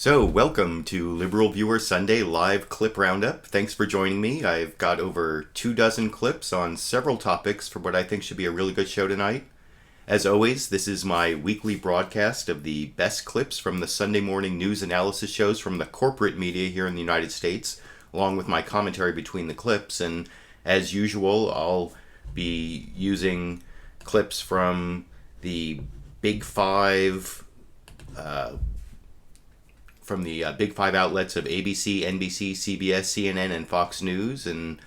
So, welcome to LiberalViewer Sunday Live Clip Roundup. Thanks for joining me. I've got over 24 clips on several topics for what I think should be a really good show tonight. As always, this is my weekly broadcast of the best clips from the Sunday morning news analysis shows from the corporate media here in the United States, along with my commentary between the clips. And as usual, I'll be using clips from the Big Five Big Five outlets of ABC, NBC, CBS, CNN, and Fox News, and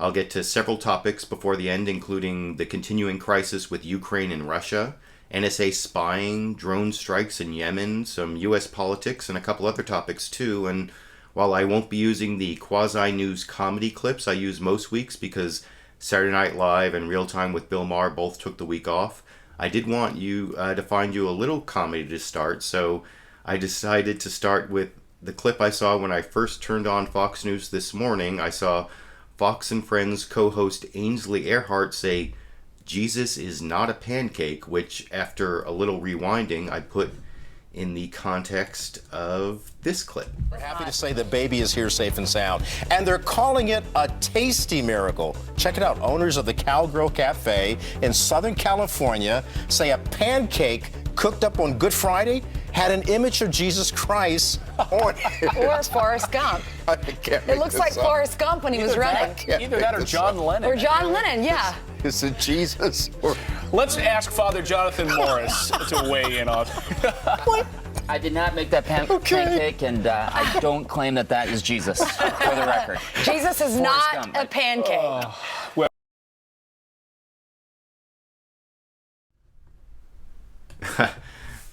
I'll get to several topics before the end, including the continuing crisis with Ukraine and Russia, NSA spying, drone strikes in Yemen, some U.S. politics, and a couple other topics too. And while I won't be using the quasi-news comedy clips I use most weeks because Saturday Night Live and Real Time with Bill Maher both took the week off, I did want you to find you a little comedy to start, so I decided to start with the clip I saw when I first turned on Fox News this morning. I saw Fox and Friends co-host Ainsley Earhardt say, "Jesus is not a pancake," which, after a little rewinding, I put in the context of this clip. We're happy to say the baby is here safe and sound, and they're calling it a tasty miracle. Check it out. Owners of the Cowgirl Cafe in Southern California say a pancake cooked up on Good Friday had an image of Jesus Christ on it. Or Forrest Gump. It looks like Forrest Gump when he was running. Either that or John Lennon. Or John Lennon, yeah. Is it Jesus? Or... Let's ask Father Jonathan Morris to weigh in on. What? I did not make that pancake, and I don't claim that that is Jesus, for the record. Jesus is not a pancake. Well.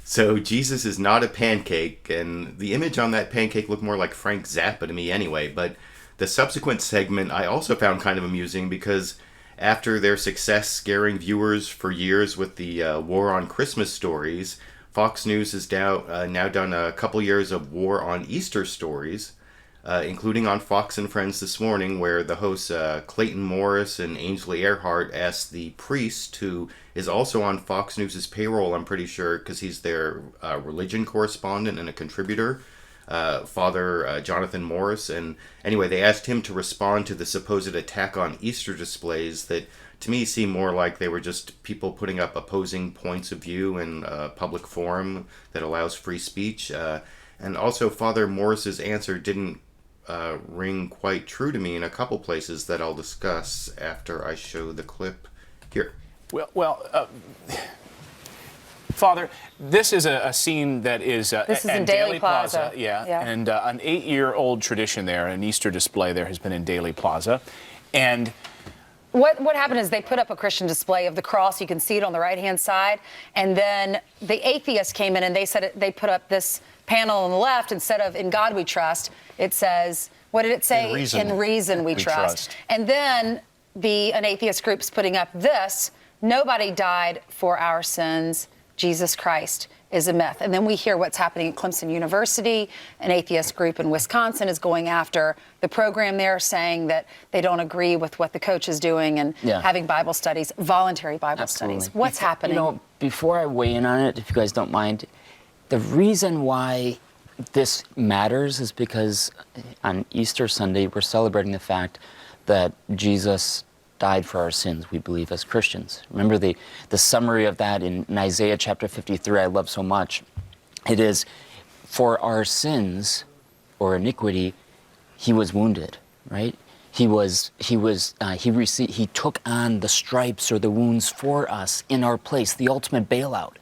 So Jesus is not a pancake, and the image on that pancake looked more like Frank Zappa to me anyway, but the subsequent segment I also found kind of amusing because after their success scaring viewers for years with the War on Christmas stories, Fox News has now done a couple years of War on Easter stories, including on Fox and Friends this morning, where the hosts Clayton Morris and Ainsley Earhardt asked the priest, who is also on Fox News' payroll, I'm pretty sure, because he's their religion correspondent and a contributor, Father Jonathan Morris. And anyway, they asked him to respond to the supposed attack on Easter displays that, to me, seem more like they were just people putting up opposing points of view in a public forum that allows free speech. And also, Father Morris's answer didn't ring quite true to me in a couple places that I'll discuss after I show the clip here. Well, Father, this is a scene that is this is at in Daly Plaza. Yeah. And an 8-year-old tradition there, an Easter display there has been in Daly Plaza. And What happened is they put up a Christian display of the cross. You can see it on the right-hand side. And then the atheists came in and they said they put up this panel on the left. Instead of "In God We Trust," it says, what did it say? In reason we trust. And then an atheist group's putting up this: "Nobody died for our sins. Jesus Christ is a myth." And then we hear what's happening at Clemson University. An atheist group in Wisconsin is going after the program there, saying that they don't agree with what the coach is doing and having Bible studies, voluntary Bible studies. What's happening? You know, before I weigh in on it, if you guys don't mind, the reason why this matters is because on Easter Sunday, we're celebrating the fact that Jesus died for our sins, we believe, as Christians. Remember the summary of that in Isaiah chapter 53 I love so much. It is, "For our sins or iniquity, he was wounded," right? He took on the stripes or the wounds for us in our place, the ultimate bailout.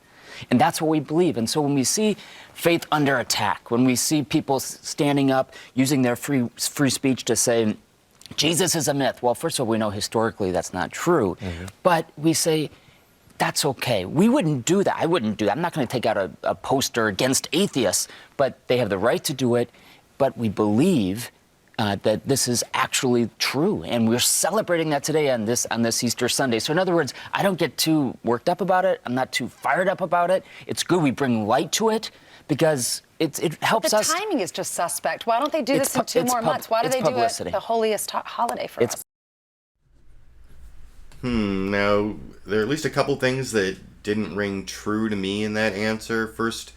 And that's what we believe. And so when we see faith under attack, when we see people standing up, using their free speech to say, Jesus is a myth. Well, first of all, we know historically that's not true. Mm-hmm. But we say, that's okay. We wouldn't do that. I wouldn't do that. I'm not going to take out a poster against atheists, but they have the right to do it. But we believe that this is actually true. And we're celebrating that today on this Easter Sunday. So in other words, I don't get too worked up about it. I'm not too fired up about it. It's good we bring light to it because it helps us. The timing is just suspect. Why don't they do this in 2 more months? Why do they do it the holiest holiday for us? Now, there are at least a couple things that didn't ring true to me in that answer. First,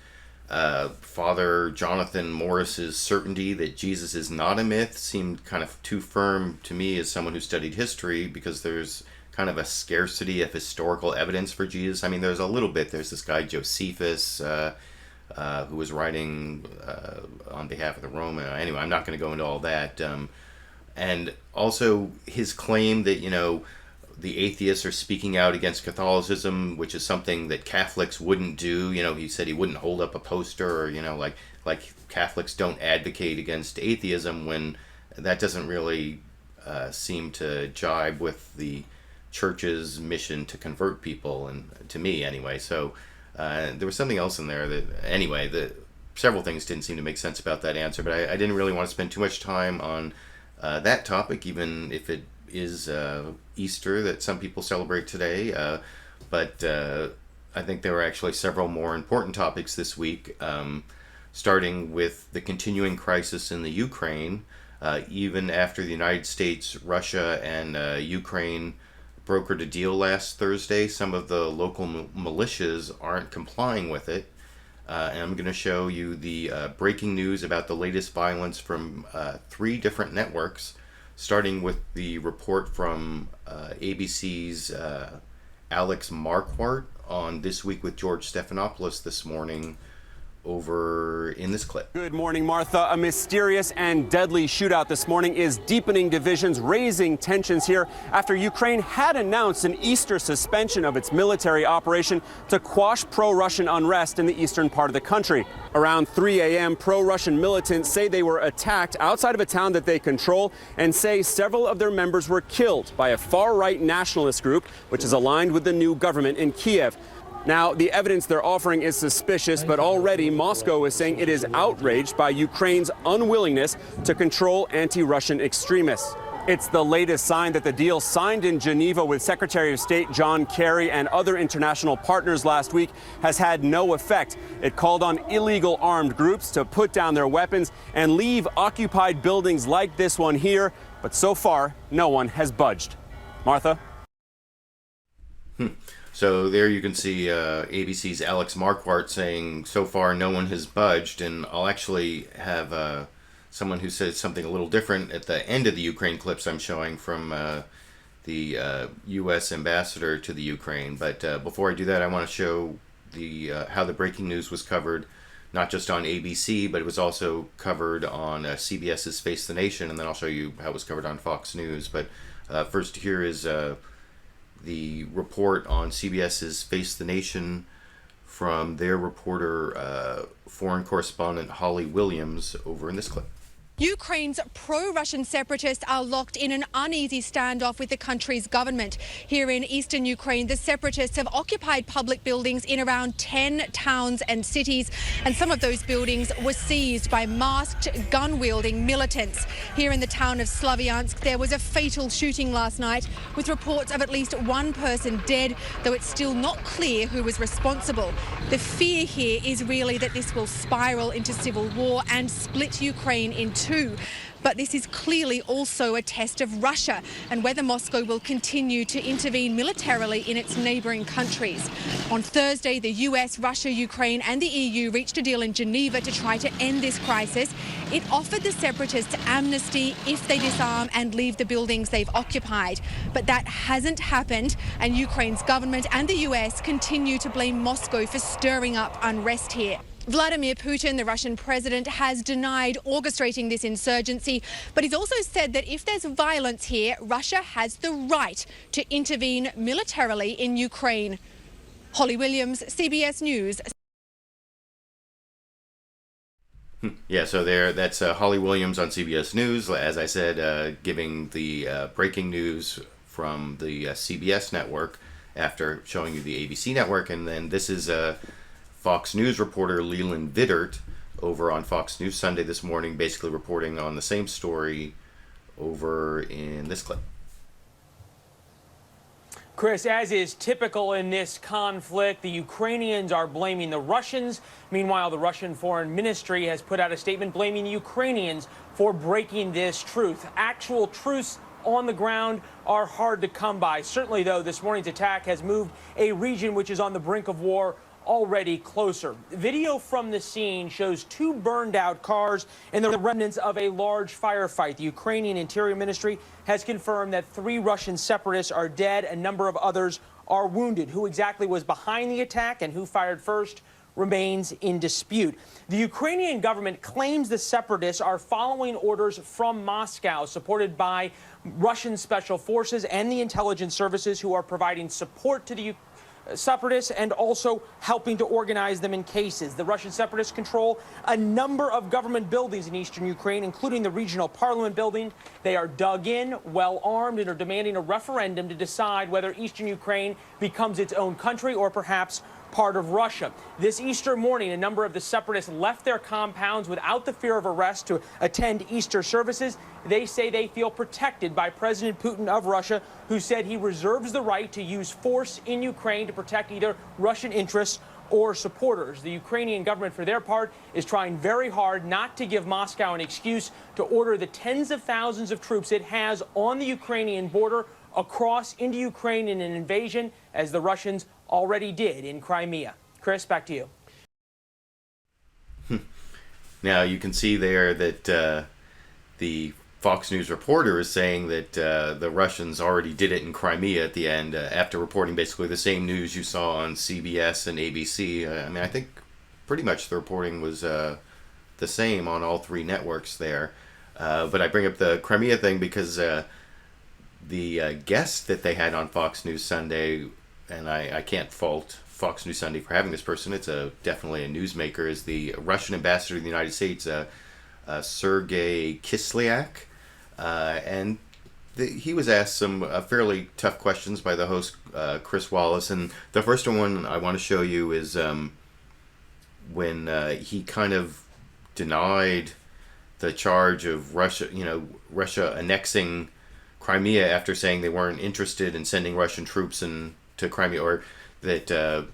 Father Jonathan Morris's certainty that Jesus is not a myth seemed kind of too firm to me as someone who studied history, because there's kind of a scarcity of historical evidence for Jesus. I mean, there's a little bit. There's this guy Josephus who was writing on behalf of the Roman. Anyway, I'm not going to go into all that. And also his claim that, the atheists are speaking out against Catholicism, which is something that Catholics wouldn't do. He said he wouldn't hold up a poster, or, like Catholics don't advocate against atheism, when that doesn't really seem to jibe with the church's mission to convert people, and to me anyway. So there was something else in there that, anyway, several things didn't seem to make sense about that answer, but I didn't really want to spend too much time on that topic, even if it is Easter that some people celebrate today. But I think there were actually several more important topics this week, starting with the continuing crisis in the Ukraine. Even after the United States, Russia, and Ukraine brokered a deal last Thursday, some of the local militias aren't complying with it. And I'm going to show you the breaking news about the latest violence from 3 different networks, starting with the report from ABC's Alex Marquardt on This Week with George Stephanopoulos this morning, over in this clip. Good morning, Martha. A mysterious and deadly shootout this morning is deepening divisions, raising tensions here after Ukraine had announced an Easter suspension of its military operation to quash pro-Russian unrest in the eastern part of the country. Around 3 a.m., pro-Russian militants say they were attacked outside of a town that they control, and say several of their members were killed by a far-right nationalist group, which is aligned with the new government in Kiev. Now, the evidence they're offering is suspicious, but already Moscow is saying it is outraged by Ukraine's unwillingness to control anti-Russian extremists. It's the latest sign that the deal signed in Geneva with Secretary of State John Kerry and other international partners last week has had no effect. It called on illegal armed groups to put down their weapons and leave occupied buildings like this one here, but so far, no one has budged. Martha? So there you can see ABC's Alex Marquardt saying, so far no one has budged, and I'll actually have someone who says something a little different at the end of the Ukraine clips I'm showing from the U.S. ambassador to the Ukraine. But before I do that, I want to show how the breaking news was covered, not just on ABC, but it was also covered on CBS's Face the Nation, and then I'll show you how it was covered on Fox News. But first, here is the report on CBS's Face the Nation from their reporter, foreign correspondent Holly Williams, over in this clip. Ukraine's pro-Russian separatists are locked in an uneasy standoff with the country's government. Here in eastern Ukraine, the separatists have occupied public buildings in around 10 towns and cities, and some of those buildings were seized by masked, gun-wielding militants. Here in the town of Slavyansk, there was a fatal shooting last night, with reports of at least 1 person dead, though it's still not clear who was responsible. The fear here is really that this will spiral into civil war and split Ukraine in two. But this is clearly also a test of Russia and whether Moscow will continue to intervene militarily in its neighbouring countries. On Thursday, the US, Russia, Ukraine and the EU reached a deal in Geneva to try to end this crisis. It offered the separatists amnesty if they disarm and leave the buildings they've occupied. But that hasn't happened, and Ukraine's government and the US continue to blame Moscow for stirring up unrest here. Vladimir Putin, the Russian president, has denied orchestrating this insurgency, but he's also said that if there's violence here, Russia has the right to intervene militarily in Ukraine. Holly Williams, CBS News. Yeah, so that's Holly Williams on CBS News, as I said, giving the breaking news from the CBS network after showing you the ABC network. And then this is Fox News reporter Leland Vittert over on Fox News Sunday this morning, basically reporting on the same story over in this clip. Chris, as is typical in this conflict, the Ukrainians are blaming the Russians. Meanwhile, the Russian Foreign Ministry has put out a statement blaming the Ukrainians for breaking this truce. Actual truce on the ground are hard to come by. Certainly, though, this morning's attack has moved a region which is on the brink of war already closer. Video from the scene shows 2 burned out cars and the remnants of a large firefight. The Ukrainian Interior Ministry has confirmed that 3 Russian separatists are dead. A number of others are wounded. Who exactly was behind the attack and who fired first remains in dispute. The Ukrainian government claims the separatists are following orders from Moscow, supported by Russian special forces and the intelligence services, who are providing support to the separatists and also helping to organize them in cases. The Russian separatists control a number of government buildings in eastern Ukraine, including the regional parliament building. They are dug in, well armed, and are demanding a referendum to decide whether eastern Ukraine becomes its own country or perhaps part of Russia. This Easter morning, a number of the separatists left their compounds without the fear of arrest to attend Easter services. They say they feel protected by President Putin of Russia, who said he reserves the right to use force in Ukraine to protect either Russian interests or supporters. The Ukrainian government, for their part, is trying very hard not to give Moscow an excuse to order the tens of thousands of troops it has on the Ukrainian border across into Ukraine in an invasion, as the Russians already did in Crimea. Chris, back to you. Now you can see there that the Fox News reporter is saying that the Russians already did it in Crimea at the end, after reporting basically the same news you saw on CBS and ABC. I mean, I think pretty much the reporting was the same on all 3 networks there. But I bring up the Crimea thing because the guest that they had on Fox News Sunday, and I can't fault Fox News Sunday for having this person, it's definitely a newsmaker, is the Russian ambassador to the United States, Sergey Kislyak. And he was asked some fairly tough questions by the host, Chris Wallace. And the first one I want to show you is when he kind of denied the charge of Russia annexing Crimea after saying they weren't interested in sending Russian troops to Crimea, or that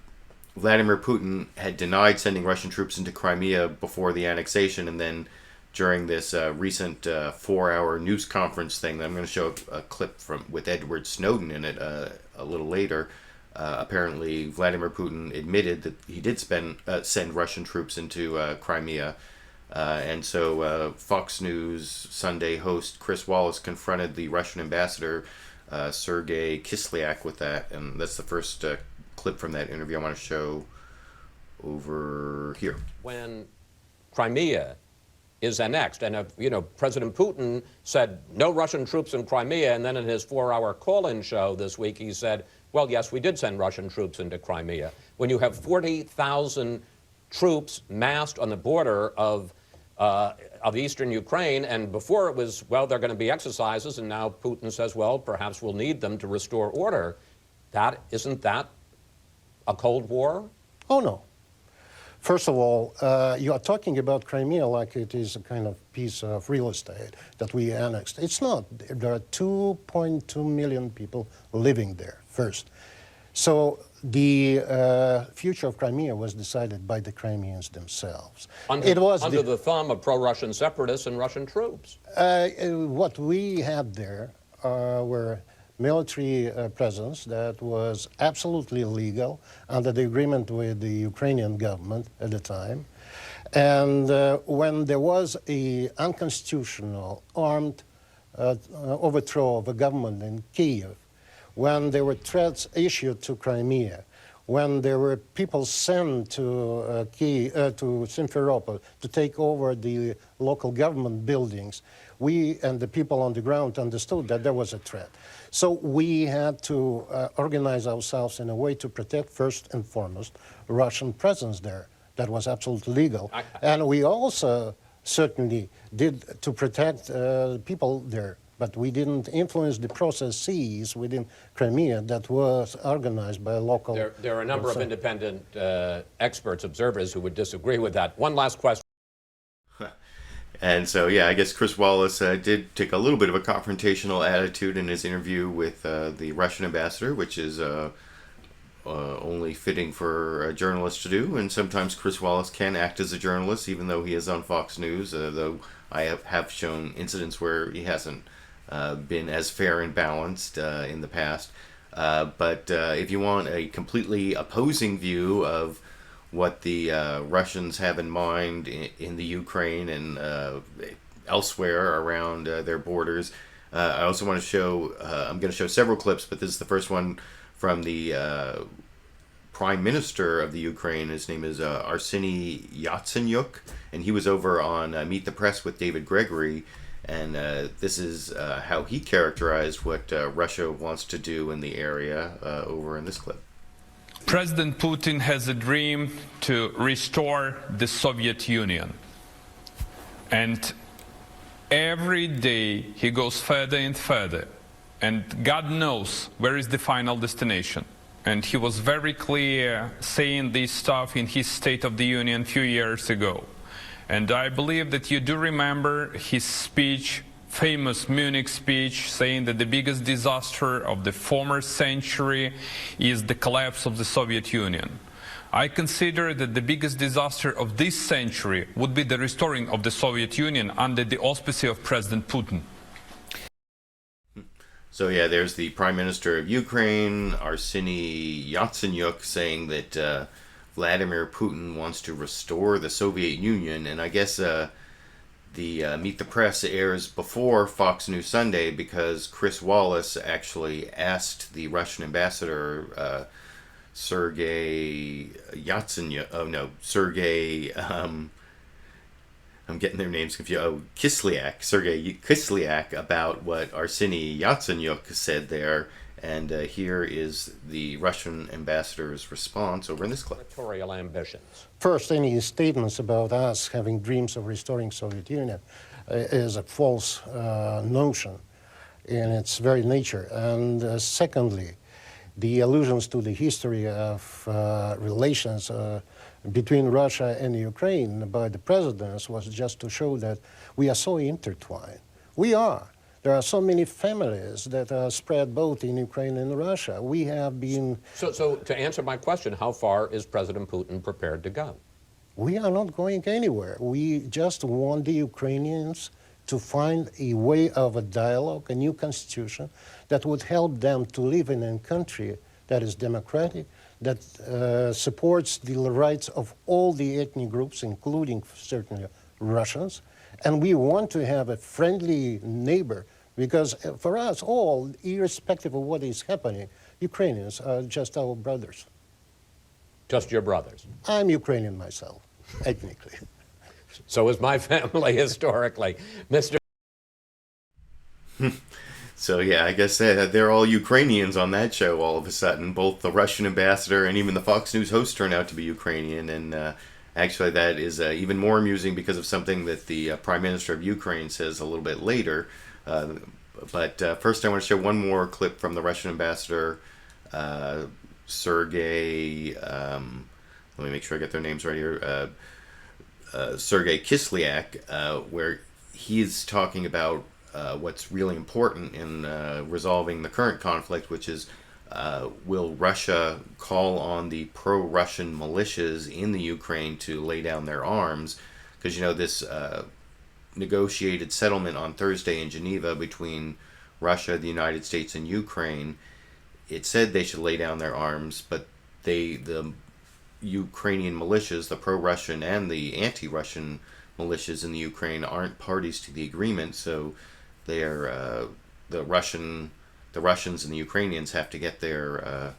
Vladimir Putin had denied sending Russian troops into Crimea before the annexation, and then during this recent 4-hour news conference thing that I'm going to show a clip from with Edward Snowden in it a little later, apparently Vladimir Putin admitted that he did send Russian troops into Crimea. And so Fox News Sunday host Chris Wallace confronted the Russian ambassador, Sergey Kislyak, with that. And that's the first clip from that interview I want to show over here. When Crimea is annexed, and President Putin said no Russian troops in Crimea, and then in his 4-hour call-in show this week he said, well, yes, we did send Russian troops into Crimea. When you have 40,000 troops massed on the border of eastern Ukraine, and before it was, well, they're going to be exercises, and now Putin says, well, perhaps we'll need them to restore order. Isn't that a Cold War? Oh, no. First of all, you are talking about Crimea like it is a kind of piece of real estate that we annexed. It's not. There are 2.2 million people living there, first. So the future of Crimea was decided by the Crimeans themselves. Under the thumb of pro-Russian separatists and Russian troops. What we had there were military presence that was absolutely legal under the agreement with the Ukrainian government at the time. And when there was an unconstitutional armed overthrow of a government in Kiev, when there were threats issued to Crimea, when there were people sent to Simferopol to take over the local government buildings, we and the people on the ground understood that there was a threat. So we had to organize ourselves in a way to protect, first and foremost, Russian presence there. That was absolutely legal. And we also certainly did to protect people there. But we didn't influence the processes within Crimea that was organized by local... There are a number of independent experts, observers, who would disagree with that. One last question. And so, yeah, I guess Chris Wallace did take a little bit of a confrontational attitude in his interview with the Russian ambassador, which is only fitting for a journalist to do. And sometimes Chris Wallace can act as a journalist, even though he is on Fox News, though I have shown incidents where he hasn't been as fair and balanced in the past. But if you want a completely opposing view of what the Russians have in mind in the Ukraine and elsewhere around their borders. I also want to show, I'm going to show several clips, but this is the first one from the Prime Minister of the Ukraine. His name is Arseniy Yatsenyuk, and he was over on Meet the Press with David Gregory, and this is how he characterized what Russia wants to do in the area over in this clip. President Putin has a dream to restore the Soviet Union. And every day he goes further and further. And God knows where is the final destination. And he was very clear saying this stuff in his State of the Union a few years ago. And I believe that you do remember his speech, famous Munich speech, saying that the biggest disaster of the former century is the collapse of the Soviet Union. I consider that the biggest disaster of this century would be the restoring of the Soviet Union under the auspices of President Putin. So yeah, there's the Prime Minister of Ukraine, Arseniy Yatsenyuk, saying that Vladimir Putin wants to restore the Soviet Union, and I guess the Meet the Press airs before Fox News Sunday because Chris Wallace actually asked the Russian ambassador, Sergey Yatsenyuk, Sergey, I'm getting their names confused. Oh, Kislyak, Sergey Kislyak, about what Arseniy Yatsenyuk said there. And here is the Russian ambassador's response over in this clip. Territorial ambitions. First, any statements about us having dreams of restoring Soviet Union is a false notion in its very nature. And secondly, the allusions to the history of relations between Russia and Ukraine by the presidents was just to show that we are so intertwined. We are. There are so many families that are spread both in Ukraine and Russia. We have been... So to answer my question, how far is President Putin prepared to go? We are not going anywhere. We just want the Ukrainians to find a way of a dialogue, a new constitution that would help them to live in a country that is democratic, that supports the rights of all the ethnic groups, including certainly Russians. And we want to have a friendly neighbor because for us all, irrespective of what is happening, Ukrainians are just our brothers. Just your brothers? I'm Ukrainian myself, ethnically. So is my family historically. Mr. So yeah, I guess they're all Ukrainians on that show all of a sudden. Both the Russian ambassador and even the Fox News host turn out to be Ukrainian. And actually that is even more amusing because of something that the Prime Minister of Ukraine says a little bit later. But first I want to show one more clip from the Russian ambassador, Sergey, let me make sure I get their names right here, Sergey Kislyak, where he's talking about what's really important in resolving the current conflict, which is will Russia call on the pro-Russian militias in the Ukraine to lay down their arms? Because, you know, this negotiated settlement on Thursday in Geneva between Russia, the United States, and Ukraine, it said they should lay down their arms, but the Ukrainian militias, the pro-Russian and the anti-Russian militias in the Ukraine, aren't parties to the agreement, so they're the Russians and the Ukrainians have to get their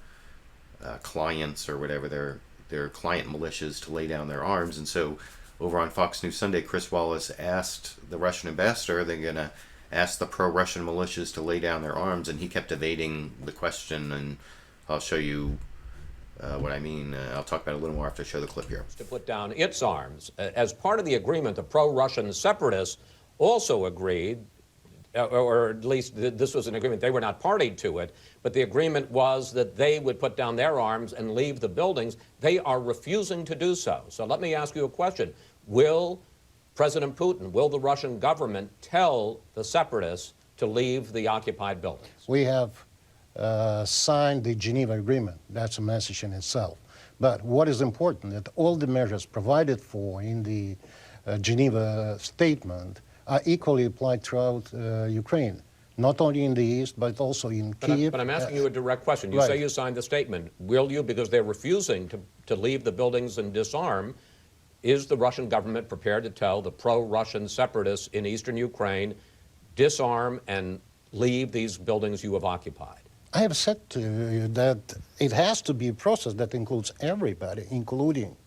clients or whatever, their client militias to lay down their arms. And so over on Fox News Sunday, Chris Wallace asked the Russian ambassador, they're going to ask the pro-Russian militias to lay down their arms, and he kept evading the question, and I'll show you what I mean. I'll talk about it a little more after I show the clip here. To put down its arms. As part of the agreement, the pro-Russian separatists also agreed, or at least this was an agreement, they were not party to it, but the agreement was that they would put down their arms and leave the buildings. They are refusing to do so. So let me ask you a question. Will President Putin, will the Russian government tell the separatists to leave the occupied buildings? We have signed the Geneva Agreement. That's a message in itself. But what is important, that all the measures provided for in the Geneva Statement are equally applied throughout Ukraine. not only in the east, but also in Kiev. But I'm asking you a direct question. You say you signed the statement. Will you, because they're refusing to leave the buildings and disarm, is the Russian government prepared to tell the pro-Russian separatists in eastern Ukraine, disarm and leave these buildings you have occupied? I have said to you that it has to be a process that includes everybody, including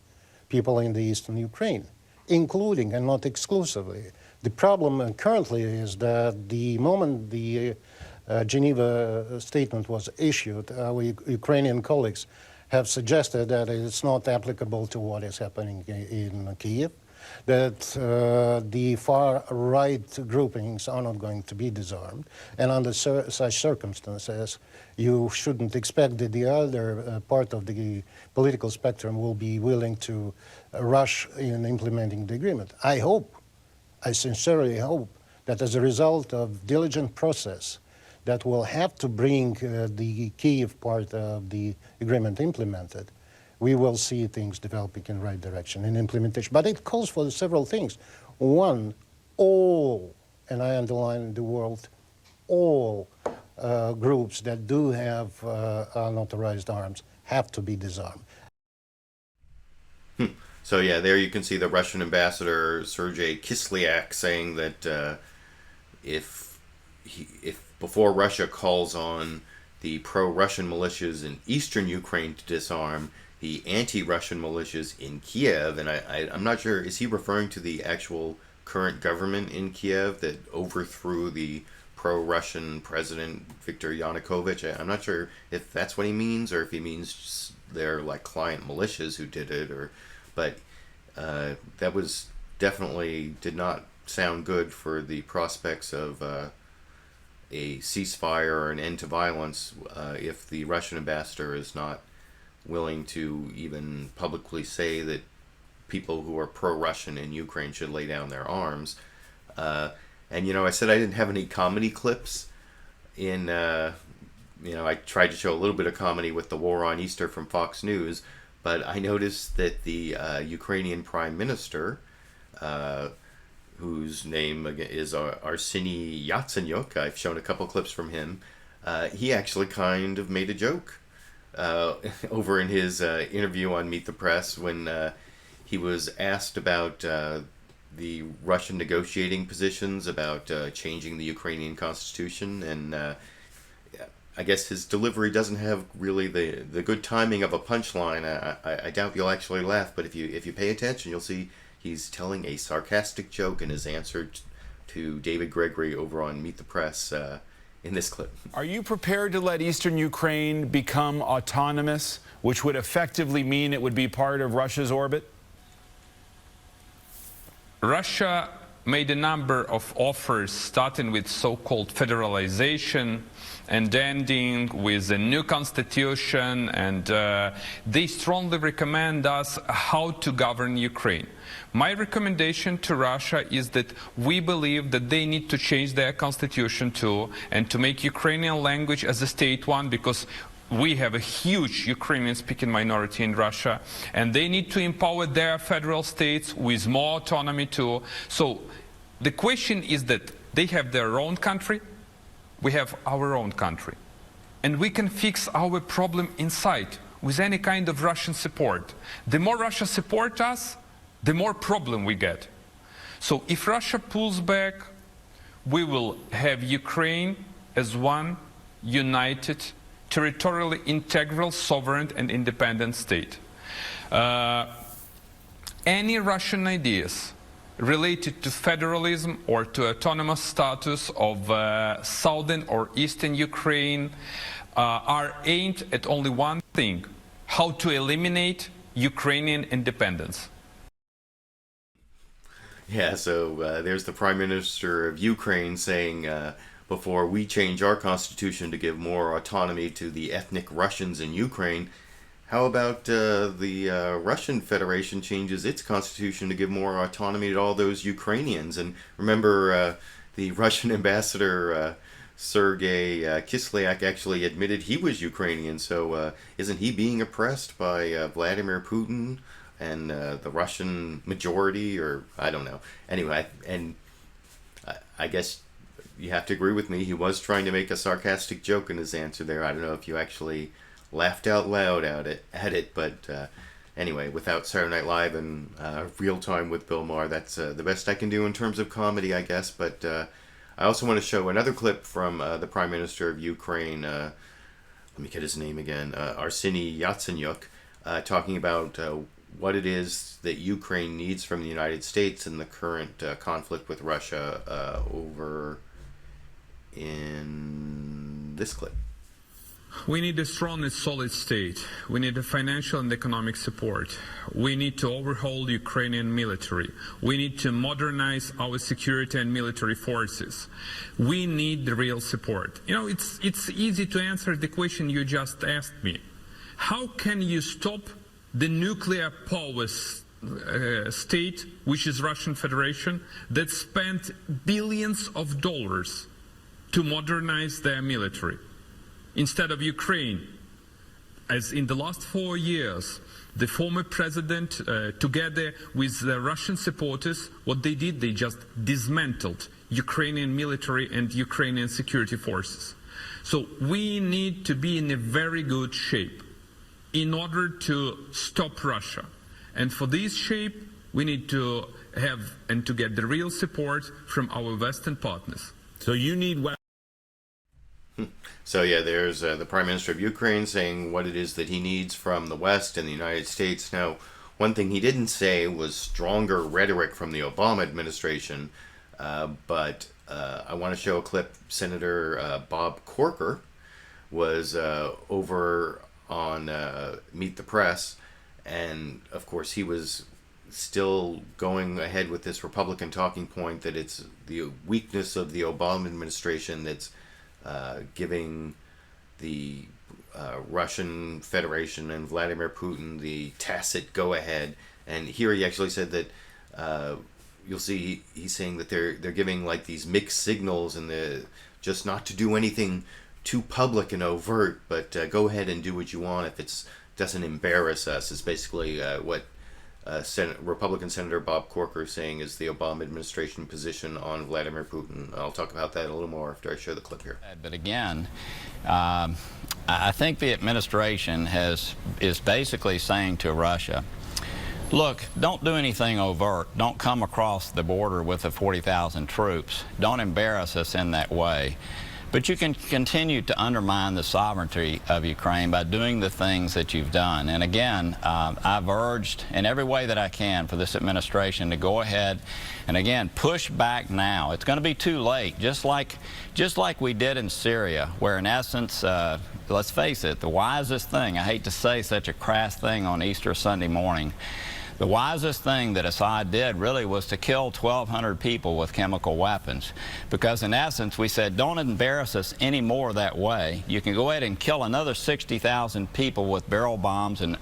people in the eastern Ukraine, including and not exclusively. The problem currently is that the moment the Geneva statement was issued, our Ukrainian colleagues have suggested that it's not applicable to what is happening in Kiev, that the far-right groupings are not going to be disarmed, and under such circumstances, you shouldn't expect that the other part of the political spectrum will be willing to rush in implementing the agreement. I sincerely hope that as a result of diligent process that will have to bring the Kiev part of the agreement implemented, we will see things developing in the right direction in implementation. But it calls for several things. One, all, and I underline the word, all groups that do have unauthorized arms have to be disarmed. So yeah, there you can see the Russian ambassador Sergey Kislyak saying that if before Russia calls on the pro-Russian militias in eastern Ukraine to disarm, the anti-Russian militias in Kiev, and I'm not sure, is he referring to the actual current government in Kiev that overthrew the pro-Russian president Viktor Yanukovych? I'm not sure if that's what he means, or if he means just they're like client militias who did it, but that was definitely did not sound good for the prospects of a ceasefire or an end to violence if the Russian ambassador is not willing to even publicly say that people who are pro-Russian in Ukraine should lay down their arms. And I said I didn't have any comedy clips in, I tried to show a little bit of comedy with the war on Easter from Fox News, but I noticed that the Ukrainian Prime Minister, whose name is Arseniy Yatsenyuk, I've shown a couple clips from him, he actually kind of made a joke over in his interview on Meet the Press when he was asked about the Russian negotiating positions about changing the Ukrainian constitution, and I guess his delivery doesn't have really the good timing of a punchline. I doubt you'll actually laugh, but if you pay attention, you'll see he's telling a sarcastic joke in his answer to David Gregory over on Meet the Press in this clip. Are you prepared to let Eastern Ukraine become autonomous, which would effectively mean it would be part of Russia's orbit? Russia made a number of offers, starting with so-called federalization and ending with a new constitution, and they strongly recommend us how to govern Ukraine. My recommendation to Russia is that we believe that they need to change their constitution too, and to make Ukrainian language as a state one, because we have a huge Ukrainian-speaking minority in Russia, and they need to empower their federal states with more autonomy too. So the question is that they have their own country, we have our own country, and we can fix our problem inside with any kind of Russian support. The more Russia supports us, the more problem we get. So if Russia pulls back, we will have Ukraine as one united, territorially integral, sovereign and independent state. Any Russian ideas related to federalism or to autonomous status of southern or eastern Ukraine are aimed at only one thing: how to eliminate Ukrainian independence. Yeah, so there's the Prime Minister of Ukraine saying, before we change our constitution to give more autonomy to the ethnic Russians in Ukraine, how about the Russian Federation changes its constitution to give more autonomy to all those Ukrainians? And remember, the Russian ambassador, Sergey Kislyak, actually admitted he was Ukrainian, so isn't he being oppressed by Vladimir Putin and the Russian majority, or I don't know. Anyway, and I guess you have to agree with me. He was trying to make a sarcastic joke in his answer there. I don't know if you actually laughed out loud at it, but anyway, without Saturday Night Live and Real Time with Bill Maher, that's the best I can do in terms of comedy, I guess. But I also want to show another clip from the Prime Minister of Ukraine. Let me get his name again. Arseniy Yatsenyuk, talking about what it is that Ukraine needs from the United States in the current conflict with Russia over in this clip. We need a strong and solid state. We need a financial and economic support. We need to overhaul the Ukrainian military. We need to modernize our security and military forces. We need the real support. You know, it's easy to answer the question you just asked me. How can you stop the nuclear power state, which is Russian Federation, that spent billions of dollars to modernize their military? Instead of Ukraine, as in the last 4 years, the former president, together with the Russian supporters, what they did, they just dismantled Ukrainian military and Ukrainian security forces. So we need to be in a very good shape in order to stop Russia. And for this shape, we need to have and to get the real support from our Western partners. So you need... So yeah, there's the Prime Minister of Ukraine saying what it is that he needs from the West and the United States. Now, one thing he didn't say was stronger rhetoric from the Obama administration, but I want to show a clip. Senator Bob Corker was over on Meet the Press, and of course he was still going ahead with this Republican talking point that it's the weakness of the Obama administration that's giving the Russian Federation and Vladimir Putin the tacit go-ahead. And here he actually said that you'll see he's saying that they're giving like these mixed signals and just not to do anything too public and overt, but go ahead and do what you want if it doesn't embarrass us. Is basically what Republican Senator Bob Corker saying is the Obama administration position on Vladimir Putin. I'll talk about that a little more after I show the clip here. But again, I think the administration is basically saying to Russia, look, don't do anything overt. Don't come across the border with the 40,000 troops. Don't embarrass us in that way. But you can continue to undermine the sovereignty of Ukraine by doing the things that you've done. And again, I've urged in every way that I can for this administration to go ahead and again push back now. It's going to be too late, just like we did in Syria, where in essence, let's face it, the wisest thing, I hate to say such a crass thing on Easter Sunday morning, the wisest thing that Assad did really was to kill 1,200 people with chemical weapons, because in essence we said, don't embarrass us anymore that way. You can go ahead and kill another 60,000 people with barrel bombs and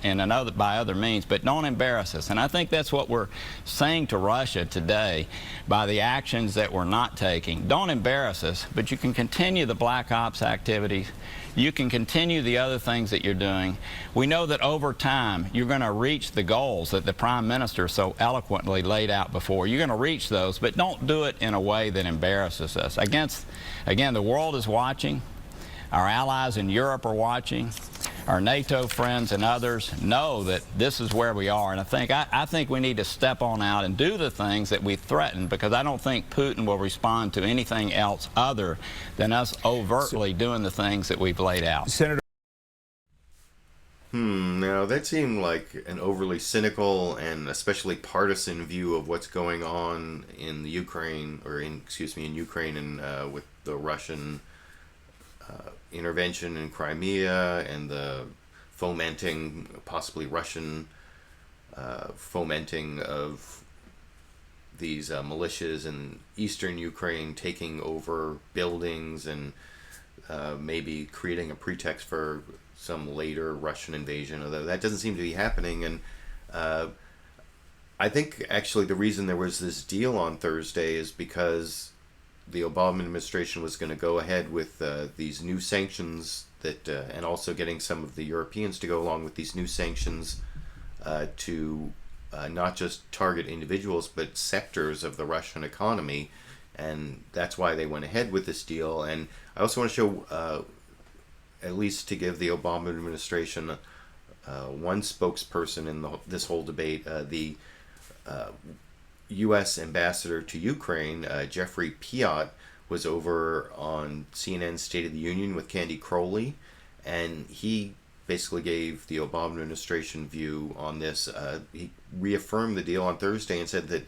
by other means, but don't embarrass us. And I think that's what we're saying to Russia today by the actions that we're not taking. Don't embarrass us, but you can continue the black ops activities. You can continue the other things that you're doing. We know that over time you're going to reach the goals that the Prime Minister so eloquently laid out before. You're going to reach those, but don't do it in a way that embarrasses us. Again, the world is watching. Our allies in Europe are watching. Our NATO friends and others know that this is where we are. And I think we need to step on out and do the things that we threaten, because I don't think Putin will respond to anything else other than us overtly doing the things that we've laid out. Senator. Now that seemed like an overly cynical and especially partisan view of what's going on in the Ukraine, or in Ukraine and with the Russian intervention in Crimea and the fomenting, possibly Russian fomenting of these militias in eastern Ukraine taking over buildings and maybe creating a pretext for some later Russian invasion, although that doesn't seem to be happening. And I think actually the reason there was this deal on Thursday is because the Obama administration was going to go ahead with these new sanctions that, and also getting some of the Europeans to go along with these new sanctions to not just target individuals but sectors of the Russian economy. and that's why they went ahead with this deal. And I also want to show, at least to give the Obama administration one spokesperson in this whole debate, the U.S. ambassador to Ukraine, Geoffrey Pyatt, was over on CNN's State of the Union with Candy Crowley, and he basically gave the Obama administration view on this. He reaffirmed the deal on Thursday and said that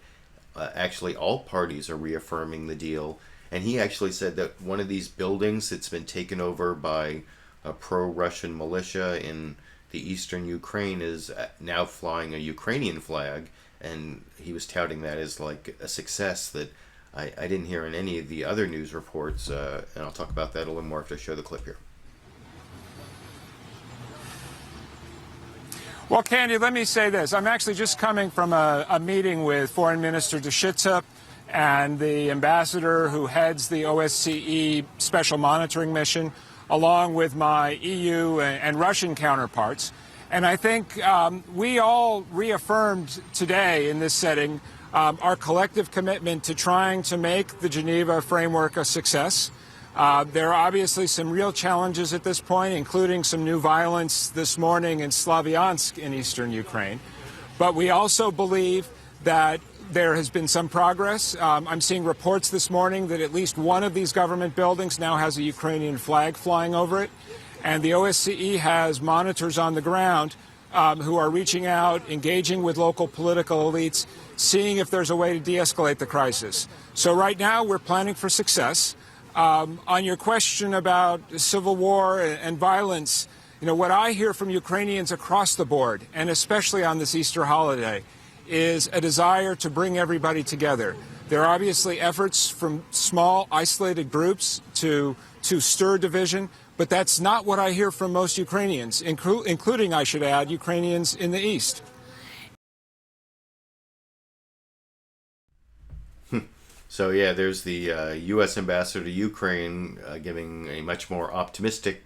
actually all parties are reaffirming the deal, and he actually said that one of these buildings that's been taken over by a pro-Russian militia in the eastern Ukraine is now flying a Ukrainian flag, and he was touting that as like a success that I didn't hear in any of the other news reports, and I'll talk about that a little more after I show the clip here. Well, Candy, let me say this. I'm actually just coming from a meeting with Foreign Minister Deshitsa and the ambassador who heads the OSCE Special Monitoring Mission, along with my EU and Russian counterparts. And I think we all reaffirmed today in this setting our collective commitment to trying to make the Geneva framework a success. There are obviously some real challenges at this point, including some new violence this morning in Slavyansk in eastern Ukraine. But we also believe that there has been some progress. I'm seeing reports this morning that at least one of these government buildings now has a Ukrainian flag flying over it. And the OSCE has monitors on the ground who are reaching out, engaging with local political elites, seeing if there's a way to de-escalate the crisis. So right now we're planning for success. On your question about civil war and violence, you know, what I hear from Ukrainians across the board, and especially on this Easter holiday, is a desire to bring everybody together. There are obviously efforts from small, isolated groups to stir division, but that's not what I hear from most Ukrainians, including, I should add, Ukrainians in the East. So yeah, there's the U.S. ambassador to Ukraine giving a much more optimistic,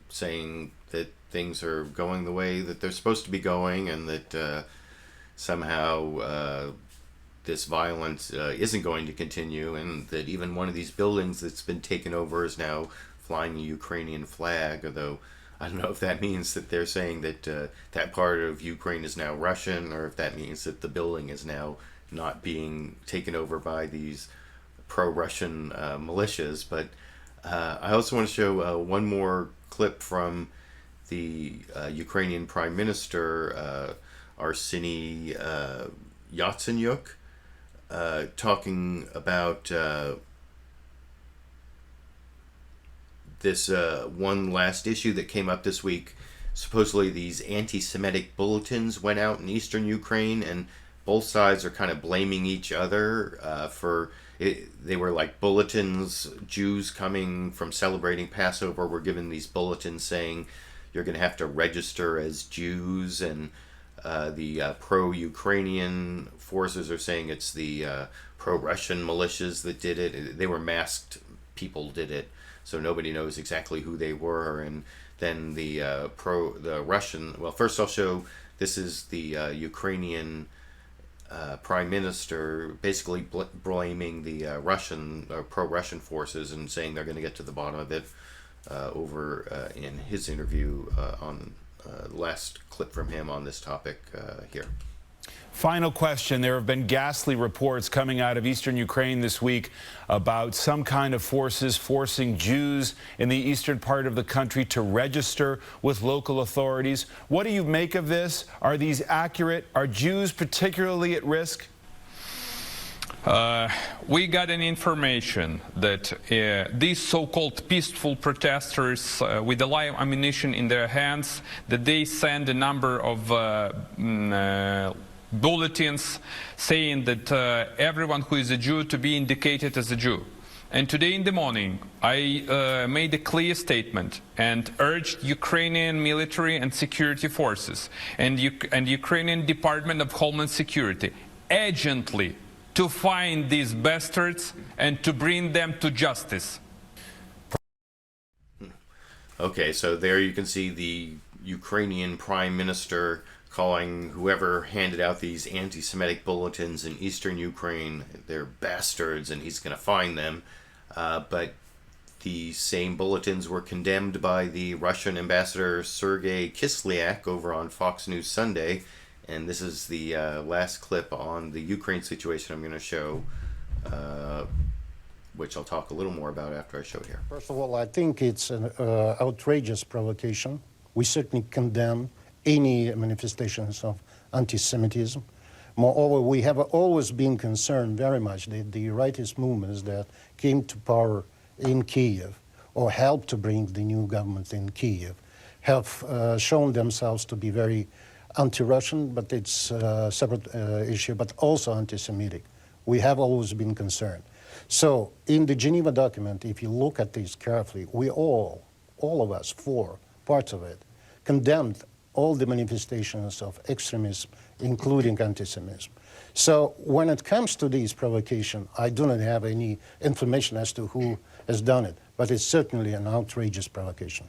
saying that things are going the way that they're supposed to be going, and that somehow this violence isn't going to continue, and that even one of these buildings that's been taken over is now flying a Ukrainian flag, although I don't know if that means that they're saying that that part of Ukraine is now Russian, or if that means that the building is now not being taken over by these pro-Russian militias. But I also want to show one more clip from the Ukrainian Prime Minister, Arseniy Yatsenyuk, talking about this one last issue that came up this week. Supposedly these anti-Semitic bulletins went out in eastern Ukraine, and both sides are kind of blaming each other for it. They were like bulletins. Jews coming from celebrating Passover were given these bulletins saying you're going to have to register as Jews, and the pro-Ukrainian forces are saying it's the pro-Russian militias that did it. They were masked people did it, so nobody knows exactly who they were. And then the Russian. Well, first I'll show. This is the Ukrainian Prime Minister basically blaming the Russian or pro-Russian forces and saying they're going to get to the bottom of it over in his interview on last clip from him on this topic here. Final question. There have been ghastly reports coming out of eastern Ukraine this week about some kind of forces forcing Jews in the eastern part of the country to register with local authorities. What do you make of this? Are these accurate? Are Jews particularly at risk? We got an information that these so-called peaceful protesters with the live ammunition in their hands, that they send a number of bulletins saying that everyone who is a Jew to be indicated as a Jew. And today in the morning, I made a clear statement and urged Ukrainian military and security forces and Ukrainian Department of Homeland Security urgently to find these bastards and to bring them to justice. Okay, so there you can see the Ukrainian Prime Minister calling whoever handed out these anti-Semitic bulletins in eastern Ukraine, they're bastards, and he's going to find them. But the same bulletins were condemned by the Russian ambassador Sergey Kislyak over on Fox News Sunday. And this is the last clip on the Ukraine situation I'm going to show, which I'll talk a little more about after I show it here. First of all, I think it's an outrageous provocation. We certainly condemn any manifestations of anti-Semitism. Moreover, we have always been concerned very much that the rightist movements that came to power in Kiev or helped to bring the new government in Kiev have shown themselves to be very anti-Russian, but it's a separate issue, but also anti-Semitic. We have always been concerned. So in the Geneva document, if you look at this carefully, we all of us, 4 parts of it, condemned all the manifestations of extremism, including anti-Semitism. So when it comes to these provocations, I do not have any information as to who has done it, but it's certainly an outrageous provocation.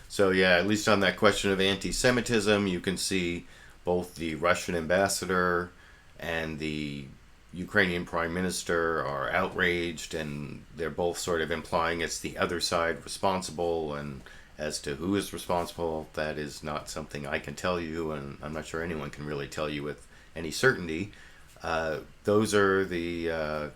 So yeah, at least on that question of anti-Semitism, you can see both the Russian ambassador and the Ukrainian prime minister are outraged, and they're both sort of implying it's the other side responsible, and as to who is responsible, that is not something I can tell you, and I'm not sure anyone can really tell you with any certainty. Those are the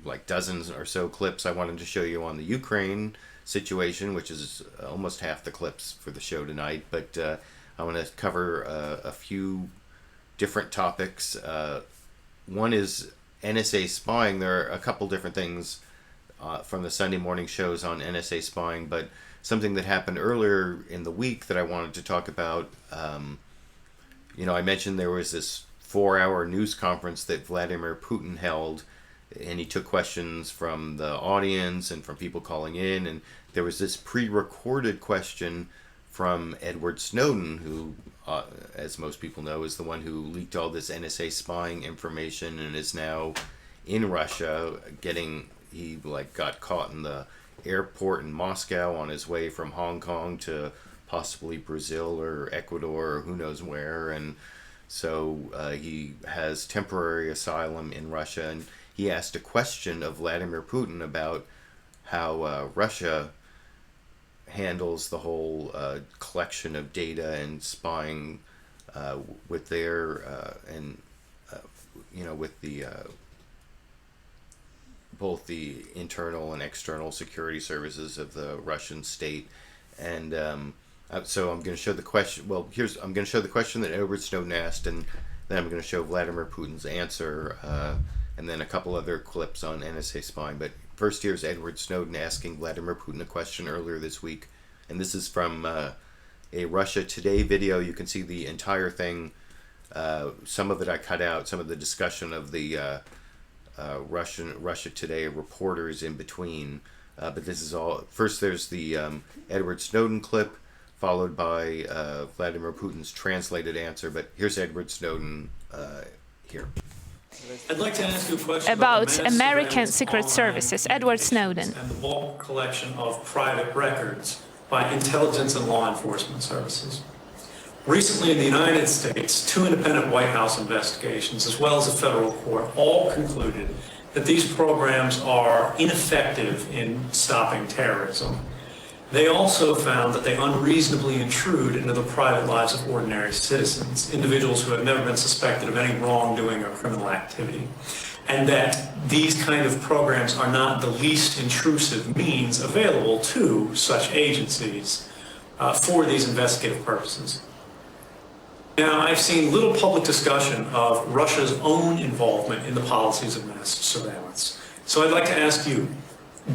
like dozens or so clips I wanted to show you on the Ukraine situation, which is almost half the clips for the show tonight, but I want to cover a few different topics. One is NSA spying. There are a couple different things from the Sunday morning shows on NSA spying, but something that happened earlier in the week that I wanted to talk about. You know, I mentioned there was this 4-hour news conference that Vladimir Putin held, and he took questions from the audience and from people calling in, and there was this pre-recorded question from Edward Snowden, who, as most people know, is the one who leaked all this NSA spying information and is now in Russia he got caught in the airport in Moscow on his way from Hong Kong to possibly Brazil or Ecuador or who knows where, and so he has temporary asylum in Russia, and he asked a question of Vladimir Putin about how Russia handles the whole collection of data and spying with their with the both the internal and external security services of the Russian state. And so I'm going to show the question. Well, I'm going to show the question that Edward Snowden asked, and then I'm going to show Vladimir Putin's answer, and then a couple other clips on NSA spying. But first, here's Edward Snowden asking Vladimir Putin a question earlier this week, and this is from a Russia Today video. You can see the entire thing. Some of it I cut out, some of the discussion of the Russia Today reporters in between. But this is all. First, there's the Edward Snowden clip, followed by Vladimir Putin's translated answer. But here's Edward Snowden here. I'd like to ask you a question about American Secret Services, Edward Snowden. And the bulk collection of private records by intelligence and law enforcement services. Recently in the United States, 2 independent White House investigations, as well as a federal court, all concluded that these programs are ineffective in stopping terrorism. They also found that they unreasonably intrude into the private lives of ordinary citizens, individuals who have never been suspected of any wrongdoing or criminal activity, and that these kind of programs are not the least intrusive means available to such agencies for these investigative purposes. Now, I've seen little public discussion of Russia's own involvement in the policies of mass surveillance. So I'd like to ask you,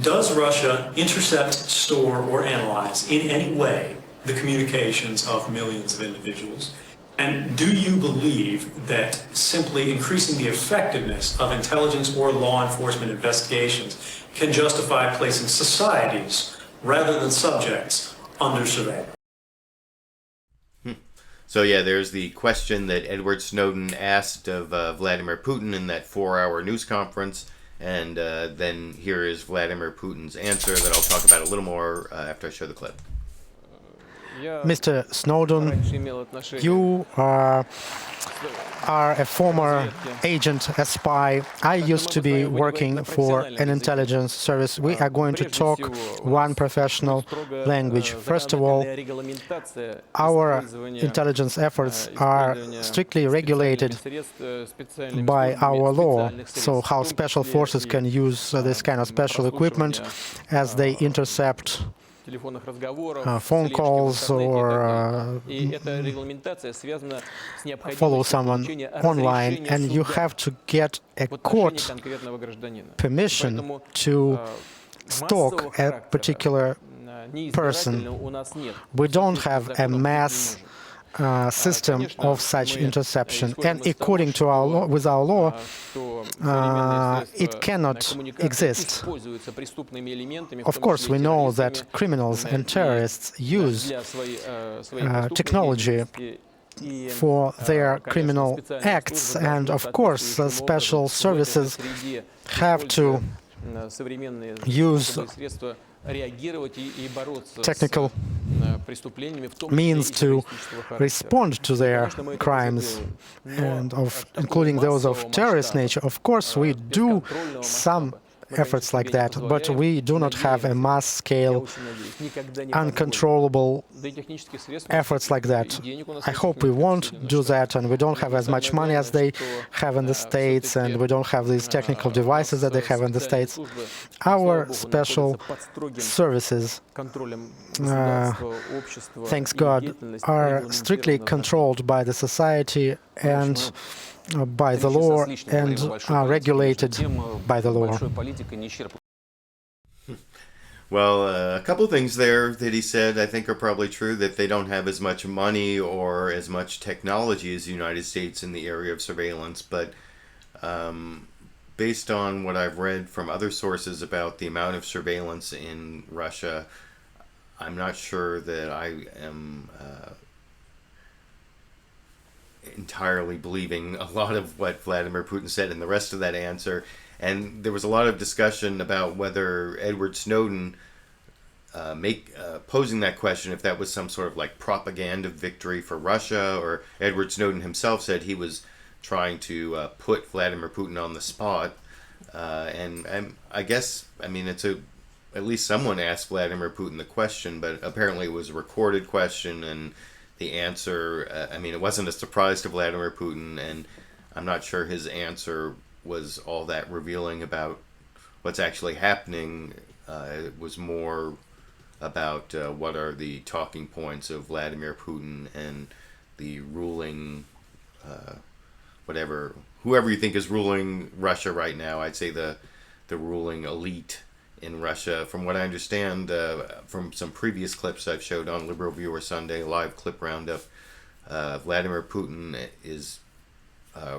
does Russia intercept, store, or analyze in any way the communications of millions of individuals? And do you believe that simply increasing the effectiveness of intelligence or law enforcement investigations can justify placing societies rather than subjects under surveillance? So yeah, there's the question that Edward Snowden asked of Vladimir Putin in that 4-hour news conference. And then here is Vladimir Putin's answer that I'll talk about a little more after I show the clip. Mr. Snowden, you are a former agent, a spy. I used to be working for an intelligence service. We are going to talk one professional language. First of all, our intelligence efforts are strictly regulated by our law. So how special forces can use this kind of special equipment as they intercept phone calls or follow someone online, and you have to get a court permission to stalk a particular person. We don't have a mass system of such interception, and according to our law, with our law, it cannot exist. Of course, we know that criminals and terrorists use technology for their criminal acts, and of course, special services have to use technical means to respond to their crimes, and including those of terrorist nature. Of course, we do some efforts like that, but we do not have a mass-scale, uncontrollable efforts like that. I hope we won't do that, and we don't have as much money as they have in the States, and we don't have these technical devices that they have in the States. Our special services, thanks God, are strictly controlled by the society and by the law, and are regulated by the law. Well, a couple things there that he said I think are probably true, that they don't have as much money or as much technology as the United States in the area of surveillance, but based on what I've read from other sources about the amount of surveillance in Russia, I'm not sure that I am entirely believing a lot of what Vladimir Putin said in the rest of that answer. And there was a lot of discussion about whether Edward Snowden posing that question, if that was some sort of like propaganda victory for Russia, or Edward Snowden himself said he was trying to put Vladimir Putin on the spot. And I guess, I mean, at least someone asked Vladimir Putin the question, but apparently it was a recorded question, and the answer, I mean, it wasn't a surprise to Vladimir Putin, and I'm not sure his answer was all that revealing about what's actually happening. It was more about what are the talking points of Vladimir Putin and the ruling, whoever you think is ruling Russia right now. I'd say the ruling elite in Russia. From what I understand from some previous clips I've showed on LiberalViewer Sunday, live clip roundup, Vladimir Putin is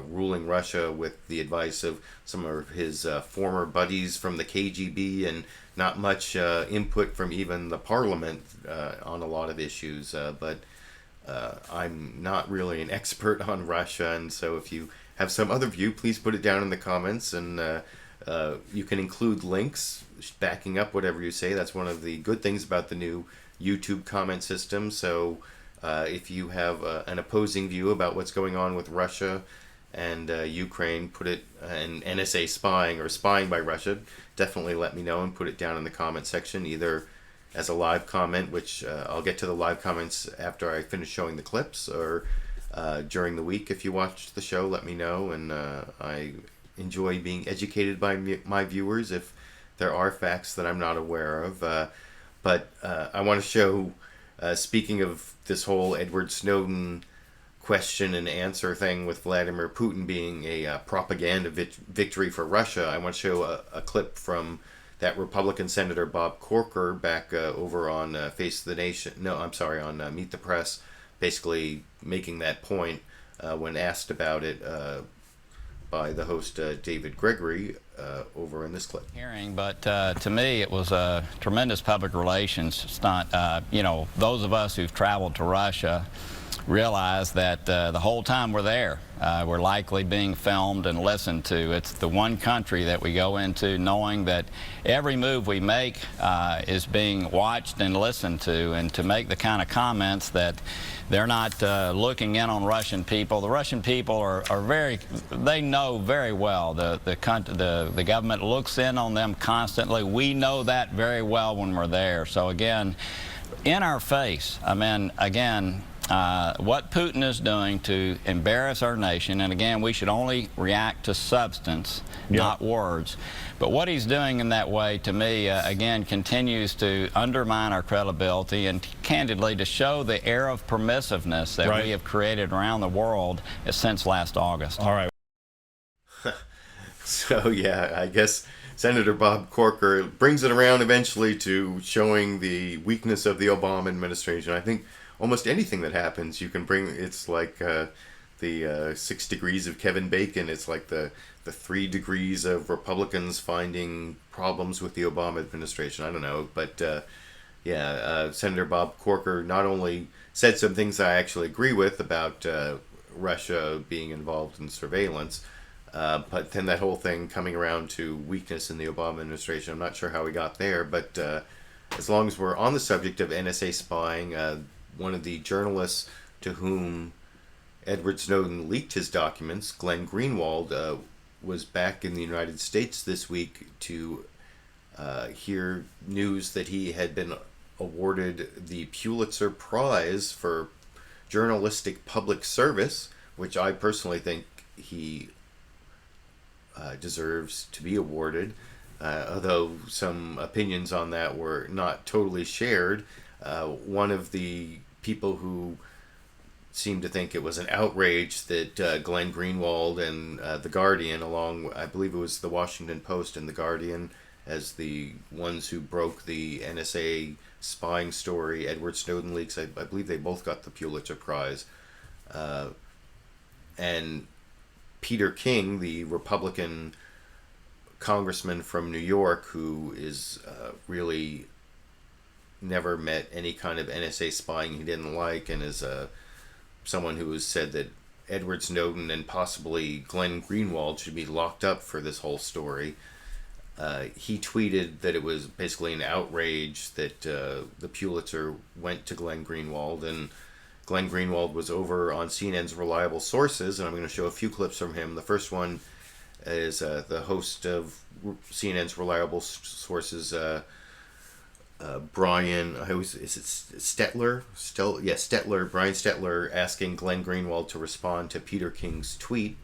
ruling Russia with the advice of some of his former buddies from the KGB, and not much input from even the parliament on a lot of issues. But I'm not really an expert on Russia, and so if you have some other view, please put it down in the comments, and you can include links backing up whatever you say. That's one of the good things about the new YouTube comment system. So if you have an opposing view about what's going on with Russia and Ukraine, put it in NSA spying or spying by Russia, definitely let me know and put it down in the comment section, either as a live comment, which I'll get to the live comments after I finish showing the clips, or during the week. If you watched the show, let me know, and I enjoy being educated by my viewers if there are facts that I'm not aware of. But I want to show, speaking of this whole Edward Snowden question and answer thing with Vladimir Putin being a propaganda victory for Russia, I want to show a clip from that Republican Senator Bob Corker back over on Face of the Nation. No, I'm sorry, on Meet the Press, basically making that point when asked about it by the host David Gregory over in this clip. But to me, it was a tremendous public relations stunt. You know, those of us who've traveled to Russia realize that the whole time we're there, we're likely being filmed and listened to. It's the one country that we go into knowing that every move we make is being watched and listened to, and to make the kind of comments that they're not looking in on Russian people. The Russian people are they know very well. The government looks in on them constantly. We know that very well when we're there. So again, in our face, I mean, again, what Putin is doing to embarrass our nation, and again, we should only react to substance, not words. But what he's doing in that way, to me, again, continues to undermine our credibility and candidly to show the air of permissiveness that we have created around the world since last August. All right. So, yeah, I guess Senator Bob Corker brings it around eventually to showing the weakness of the Obama administration. I think almost anything that happens, you can bring, it's like the 6 degrees of Kevin Bacon. It's like the 3 degrees of Republicans finding problems with the Obama administration. I don't know. But, Senator Bob Corker not only said some things I actually agree with about Russia being involved in surveillance, but then that whole thing coming around to weakness in the Obama administration. I'm not sure how we got there, but as long as we're on the subject of NSA spying, one of the journalists to whom Edward Snowden leaked his documents, Glenn Greenwald, was back in the United States this week to hear news that he had been awarded the Pulitzer Prize for journalistic public service, which I personally think he deserves to be awarded, although some opinions on that were not totally shared. One of the people who seemed to think it was an outrage that Glenn Greenwald and The Guardian, along, I believe it was The Washington Post and The Guardian, as the ones who broke the NSA spying story, Edward Snowden leaks, I believe they both got the Pulitzer Prize. And Peter King, the Republican congressman from New York, who is really never met any kind of NSA spying he didn't like, and is someone who has said that Edward Snowden and possibly Glenn Greenwald should be locked up for this whole story. He tweeted that it was basically an outrage that the Pulitzer went to Glenn Greenwald, and Glenn Greenwald was over on CNN's Reliable Sources, and I'm going to show a few clips from him. The first one is the host of CNN's Reliable Sources, Brian, is it Stelter? Stelter, Brian Stelter, asking Glenn Greenwald to respond to Peter King's tweet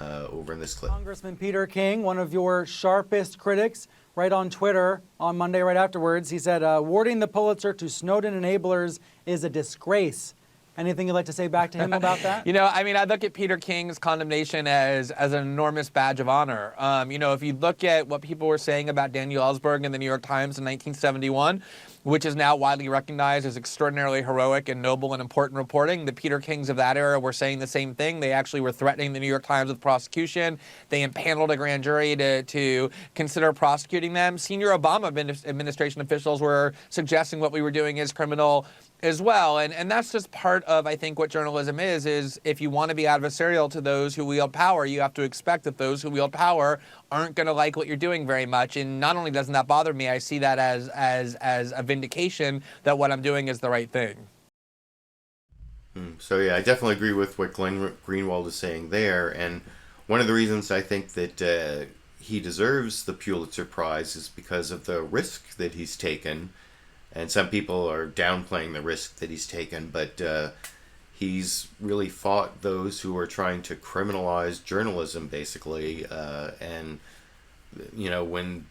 over in this clip. Congressman Peter King, one of your sharpest critics, right on Twitter on Monday right afterwards, he said, awarding the Pulitzer to Snowden enablers is a disgrace. Anything you'd like to say back to him about that? You know, I mean, I look at Peter King's condemnation as an enormous badge of honor. You know, if you look at what people were saying about Daniel Ellsberg in the New York Times in 1971, which is now widely recognized as extraordinarily heroic and noble and important reporting, the Peter Kings of that era were saying the same thing. They actually were threatening the New York Times with prosecution. They impaneled a grand jury to consider prosecuting them. Senior Obama administration officials were suggesting what we were doing is criminal as well. And that's just part of, I think, what journalism is if you want to be adversarial to those who wield power, you have to expect that those who wield power aren't going to like what you're doing very much. And not only doesn't that bother me, I see that as a vindication that what I'm doing is the right thing. So yeah, I definitely agree with what Glenn Greenwald is saying there. And one of the reasons I think that he deserves the Pulitzer Prize is because of the risk that he's taken. And some people are downplaying the risk that he's taken, but he's really fought those who are trying to criminalize journalism, basically. And, you know, when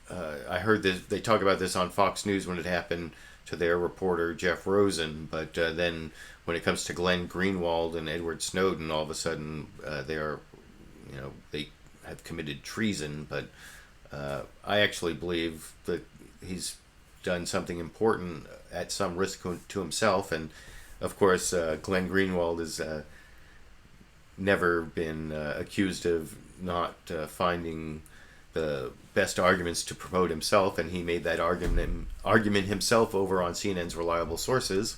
I heard this, they talk about this on Fox News when it happened to their reporter, Jeff Rosen. But then when it comes to Glenn Greenwald and Edward Snowden, all of a sudden they have committed treason. But I actually believe that he's done something important at some risk to himself. And of course, Glenn Greenwald has never been accused of not finding the best arguments to promote himself, and he made that argument himself over on CNN's Reliable Sources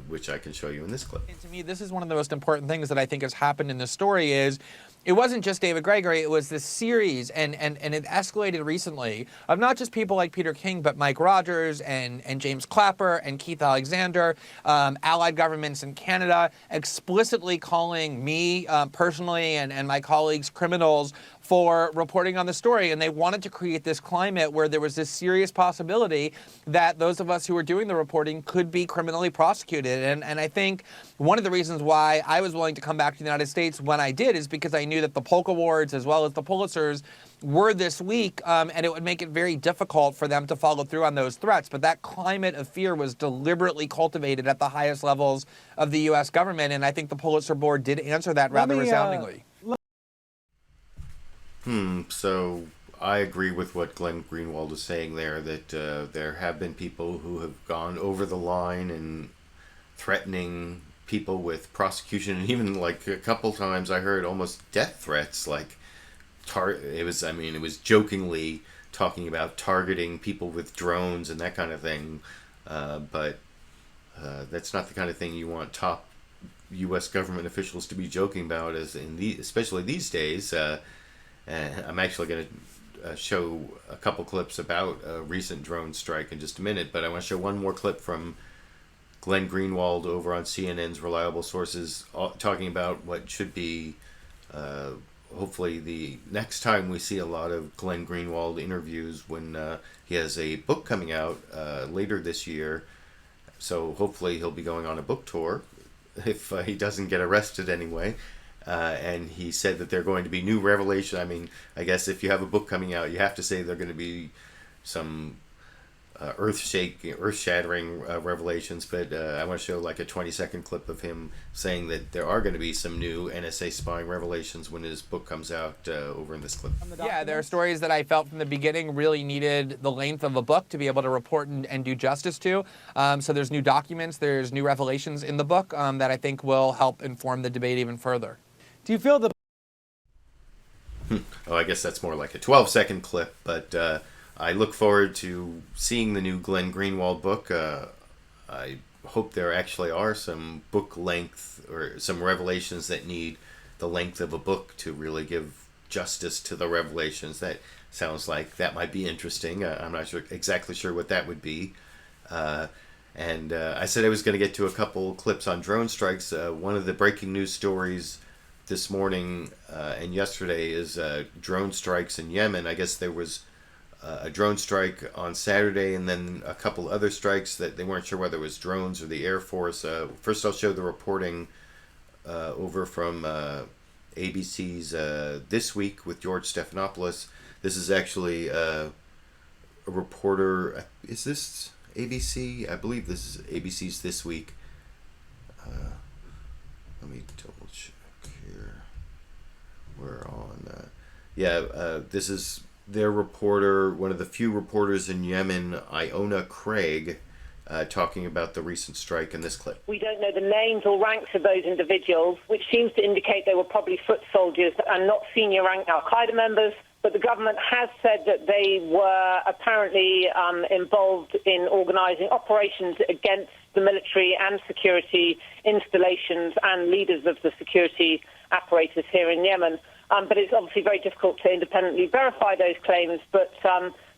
which I can show you in this clip. And to me, this is one of the most important things that I think has happened in this story is it wasn't just David Gregory, it was this series, and it escalated recently, of not just people like Peter King, but Mike Rogers and James Clapper and Keith Alexander, allied governments in Canada, explicitly calling me personally and my colleagues criminals for reporting on the story. And they wanted to create this climate where there was this serious possibility that those of us who were doing the reporting could be criminally prosecuted. And I think one of the reasons why I was willing to come back to the United States when I did is because I knew that the Polk Awards as well as the Pulitzers were this week, and it would make it very difficult for them to follow through on those threats. But that climate of fear was deliberately cultivated at the highest levels of the U.S. government, and I think the Pulitzer Board did answer that rather resoundingly. So I agree with what Glenn Greenwald is saying there, that there have been people who have gone over the line and threatening people with prosecution, and even like a couple times I heard almost death threats, like it was jokingly talking about targeting people with drones and that kind of thing, but that's not the kind of thing you want top U.S. government officials to be joking about, especially these days. And I'm actually going to show a couple clips about a recent drone strike in just a minute, but I want to show one more clip from Glenn Greenwald over on CNN's Reliable Sources, talking about what should be hopefully the next time we see a lot of Glenn Greenwald interviews, when he has a book coming out later this year. So hopefully he'll be going on a book tour if he doesn't get arrested anyway. And he said that there are going to be new revelations. I mean, I guess if you have a book coming out, you have to say there are going to be some earth-shattering revelations. But I want to show like a 20-second clip of him saying that there are going to be some new NSA spying revelations when his book comes out over in this clip. Yeah, there are stories that I felt from the beginning really needed the length of a book to be able to report and do justice to. So there's new documents, there's new revelations in the book that I think will help inform the debate even further. Do you feel the... Oh, I guess that's more like a 12-second clip, but I look forward to seeing the new Glenn Greenwald book. I hope there actually are some book length or some revelations that need the length of a book to really give justice to the revelations. That sounds like that might be interesting. I'm not exactly sure what that would be. And I said I was going to get to a couple clips on drone strikes. One of the breaking news stories this morning and yesterday is drone strikes in Yemen. I guess there was a drone strike on Saturday and then a couple other strikes that they weren't sure whether it was drones or the Air Force. First I'll show the reporting over from ABC's This Week with George Stephanopoulos. This is actually a reporter. Is this ABC? I believe this is ABC's This Week. Let me double check here. We're on. This is their reporter, one of the few reporters in Yemen, Iona Craig, talking about the recent strike in this clip. We don't know the names or ranks of those individuals, which seems to indicate they were probably foot soldiers and not senior rank Al-Qaeda members. But the government has said that they were apparently involved in organising operations against the military and security installations and leaders of the security apparatus here in Yemen. But it's obviously very difficult to independently verify those claims. But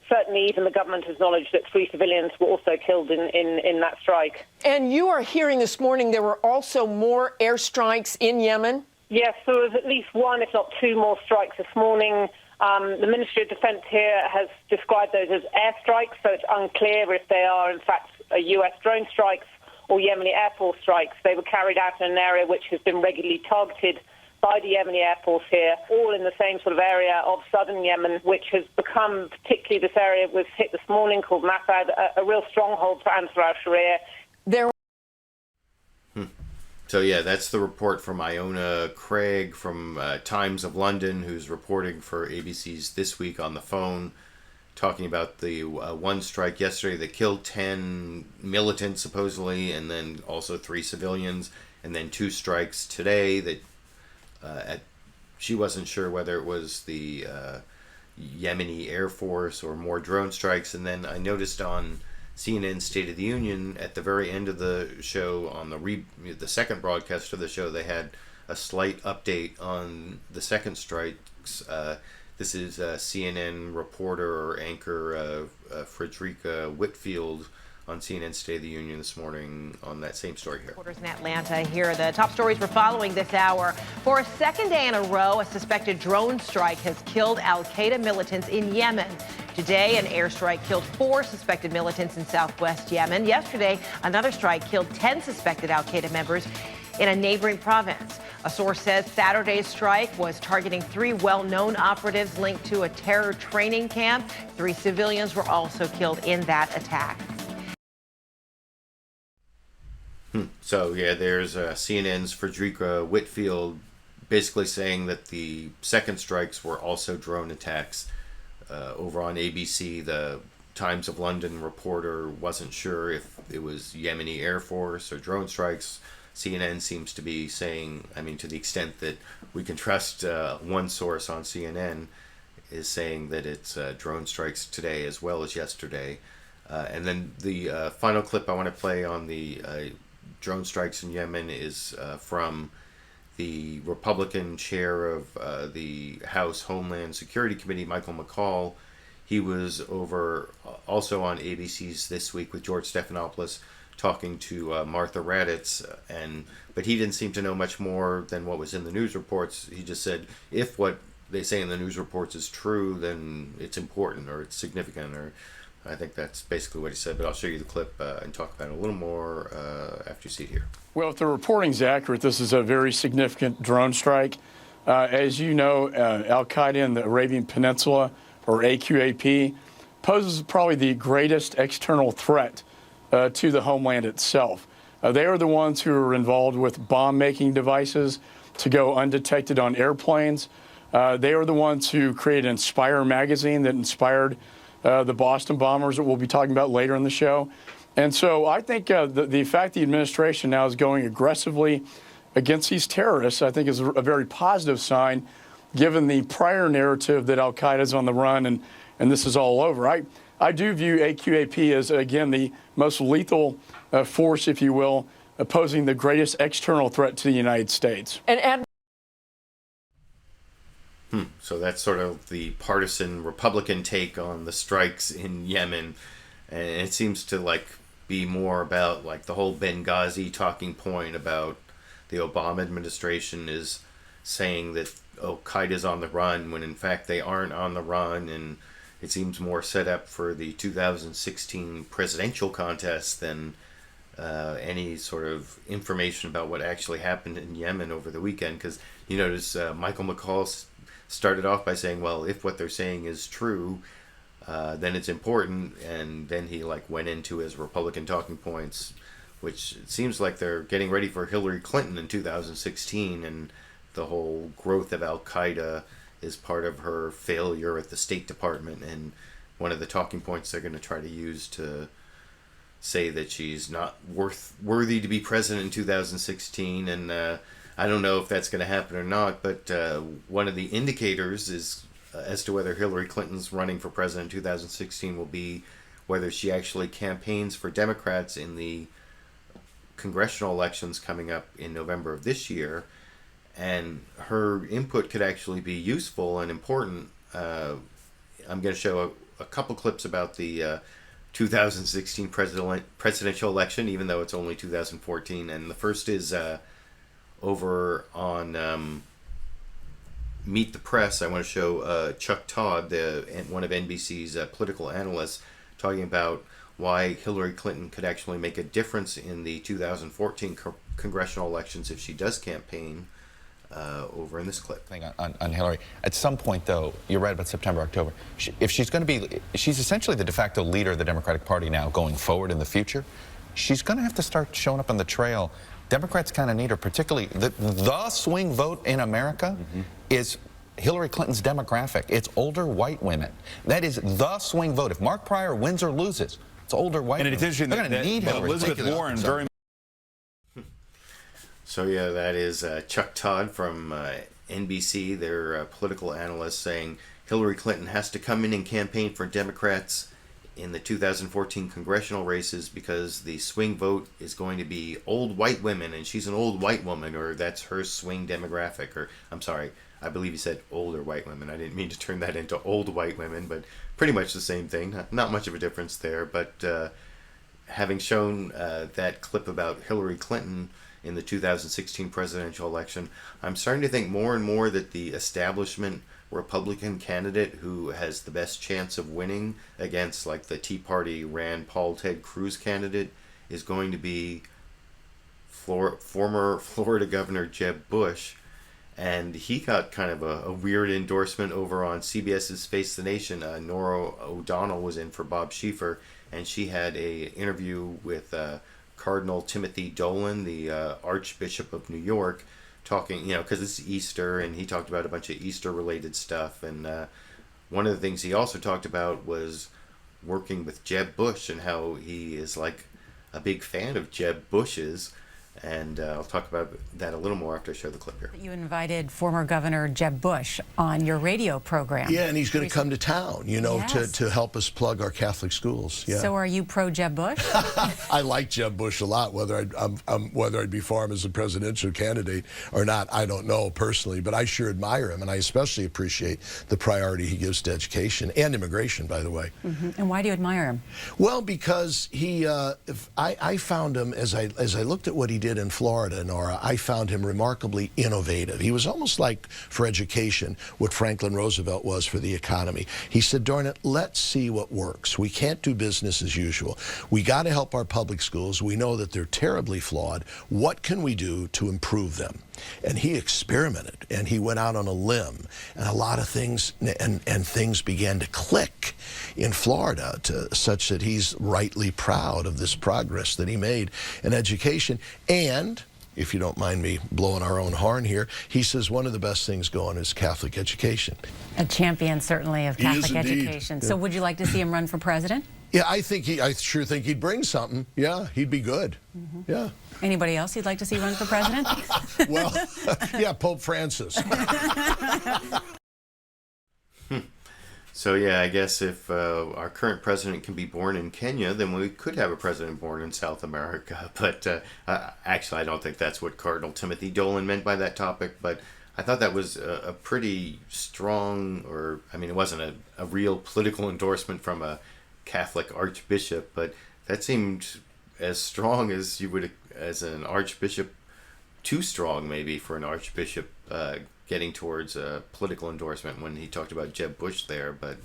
certainly even the government has acknowledged that 3 civilians were also killed in that strike. And you are hearing this morning there were also more airstrikes in Yemen? Yes, there was at least 1, if not 2 more strikes this morning. The Ministry of Defence here has described those as airstrikes, so it's unclear if they are, in fact, U.S. drone strikes or Yemeni Air Force strikes. They were carried out in an area which has been regularly targeted by the Yemeni Air Force here, all in the same sort of area of southern Yemen, which has become, particularly this area was hit this morning called Masad, a real stronghold for Ansar al-Sharia. So yeah, that's the report from Iona Craig from Times of London, who's reporting for ABC's This Week on the phone, talking about the one strike yesterday that killed 10 militants supposedly, and then also 3 civilians, and then 2 strikes today that she wasn't sure whether it was the Yemeni Air Force or more drone strikes. And then I noticed on CNN State of the Union, at the very end of the show, on the second broadcast of the show, they had a slight update on the second strikes. This is CNN reporter or anchor Fredricka Whitfield on CNN State of the Union this morning on that same story here. Reporters in Atlanta here. The top stories we're following this hour. For a second day in a row, a suspected drone strike has killed al-Qaeda militants in Yemen. Today, an airstrike killed 4 suspected militants in southwest Yemen. Yesterday, another strike killed 10 suspected al-Qaeda members in a neighboring province. A source says Saturday's strike was targeting 3 well-known operatives linked to a terror training camp. 3 civilians were also killed in that attack. So, yeah, there's CNN's Fredricka Whitfield basically saying that the second strikes were also drone attacks. Over on ABC, the Times of London reporter wasn't sure if it was Yemeni Air Force or drone strikes. CNN seems to be saying, I mean, to the extent that we can trust one source on CNN, is saying that it's drone strikes today as well as yesterday. And then the final clip I want to play on the drone strikes in Yemen is from the Republican chair of the House Homeland Security Committee, Michael McCaul. He was over also on ABC's This Week with George Stephanopoulos talking to Martha Raddatz, but he didn't seem to know much more than what was in the news reports. He just said, if what they say in the news reports is true, then it's important or it's significant, or I think that's basically what he said, but I'll show you the clip and talk about it a little more after you see it here. Well, if the reporting's accurate, this is a very significant drone strike. As you know, al-Qaeda in the Arabian Peninsula, or AQAP, poses probably the greatest external threat to the homeland itself. They are the ones who are involved with bomb-making devices to go undetected on airplanes. They are the ones who created Inspire magazine that inspired the Boston bombers that we'll be talking about later in the show. And so I think the fact the administration now is going aggressively against these terrorists, I think is a very positive sign, given the prior narrative that al-Qaeda is on the run and this is all over. I do view AQAP as, again, the most lethal force, if you will, posing the greatest external threat to the United States. So that's sort of the partisan Republican take on the strikes in Yemen, and it seems to be more about the whole Benghazi talking point about the Obama administration is saying that al-Qaeda's on the run when in fact they aren't on the run, and it seems more set up for the 2016 presidential contest than any sort of information about what actually happened in Yemen over the weekend. Because you notice Michael McCaul started off by saying, well, if what they're saying is true, then it's important, and then he went into his Republican talking points, which it seems like they're getting ready for Hillary Clinton in 2016, and the whole growth of al-Qaeda is part of her failure at the State Department, and one of the talking points they're going to try to use to say that she's not worthy to be president in 2016, and I don't know if that's going to happen or not, but one of the indicators is as to whether Hillary Clinton's running for president in 2016 will be whether she actually campaigns for Democrats in the congressional elections coming up in November of this year. And her input could actually be useful and important. I'm going to show a couple clips about the 2016 presidential election, even though it's only 2014. And the first is over on Meet the Press. I want to show Chuck Todd, one of NBC's political analysts, talking about why Hillary Clinton could actually make a difference in the 2014 congressional elections if she does campaign. Over in this clip. On Hillary. At some point, though, you're right about September, October. If she's going to be, she's essentially the de facto leader of the Democratic Party now going forward in the future. She's going to have to start showing up on the trail. Democrats kind of need her, particularly the swing vote in America is Hillary Clinton's demographic. It's older white women. That is the swing vote. If Mark Pryor wins or loses, it's older white women. And it's interesting They're going to need Hillary. Elizabeth Warren very. So yeah, that is Chuck Todd from NBC, their political analyst, saying Hillary Clinton has to come in and campaign for Democrats in the 2014 congressional races because the swing vote is going to be old white women, and she's an old white woman, or that's her swing demographic. Or, I'm sorry, I believe he said older white women. I didn't mean to turn that into old white women, but pretty much the same thing. Not much of a difference there. But having shown that clip about Hillary Clinton in the 2016 presidential election, I'm starting to think more and more that the establishment Republican candidate who has the best chance of winning against like the Tea Party Rand Paul Ted Cruz candidate is going to be former Florida Governor Jeb Bush. And he got kind of a weird endorsement over on CBS's Face the Nation. Nora O'Donnell was in for Bob Schieffer, and she had a interview with Cardinal Timothy Dolan, the Archbishop of New York, talking, because it's Easter, and he talked about a bunch of Easter-related stuff. And one of the things he also talked about was working with Jeb Bush and how he is like a big fan of Jeb Bush's. And I'll talk about that a little more after I show the clip here. You invited former Governor Jeb Bush on your radio program. Yeah, and he's going to come to town, Yes. to help us plug our Catholic schools. Yeah. So are you pro-Jeb Bush? I like Jeb Bush a lot. Whether I'd be for him as a presidential candidate or not, I don't know personally, but I sure admire him, and I especially appreciate the priority he gives to education and immigration, by the way. And why do you admire him? Well, because I found him, as I looked at what he did in Florida, Nora, I found him remarkably innovative. He was almost like, for education, what Franklin Roosevelt was for the economy. He said, darn it, let's see what works. We can't do business as usual. We got to help our public schools. We know that they're terribly flawed. What can we do to improve them? And he experimented, and he went out on a limb, and a lot of things, and things began to click in Florida, such that he's rightly proud of this progress that he made in education. And, if you don't mind me blowing our own horn here, he says one of the best things going is Catholic education. A champion, certainly, of Catholic He is indeed. education. Yeah. So would you like to see him run for president? Yeah, I sure think he'd bring something. Yeah, he'd be good. Yeah. Anybody else you'd like to see run for president? Well, yeah, Pope Francis. So yeah, I guess if our current president can be born in Kenya, then we could have a president born in South America. But actually, I don't think that's what Cardinal Timothy Dolan meant by that topic. But I thought that was a pretty strong, it wasn't a real political endorsement from a Catholic archbishop, but that seemed as strong as you would, as an archbishop, too strong maybe for an archbishop getting towards a political endorsement when he talked about Jeb Bush there. But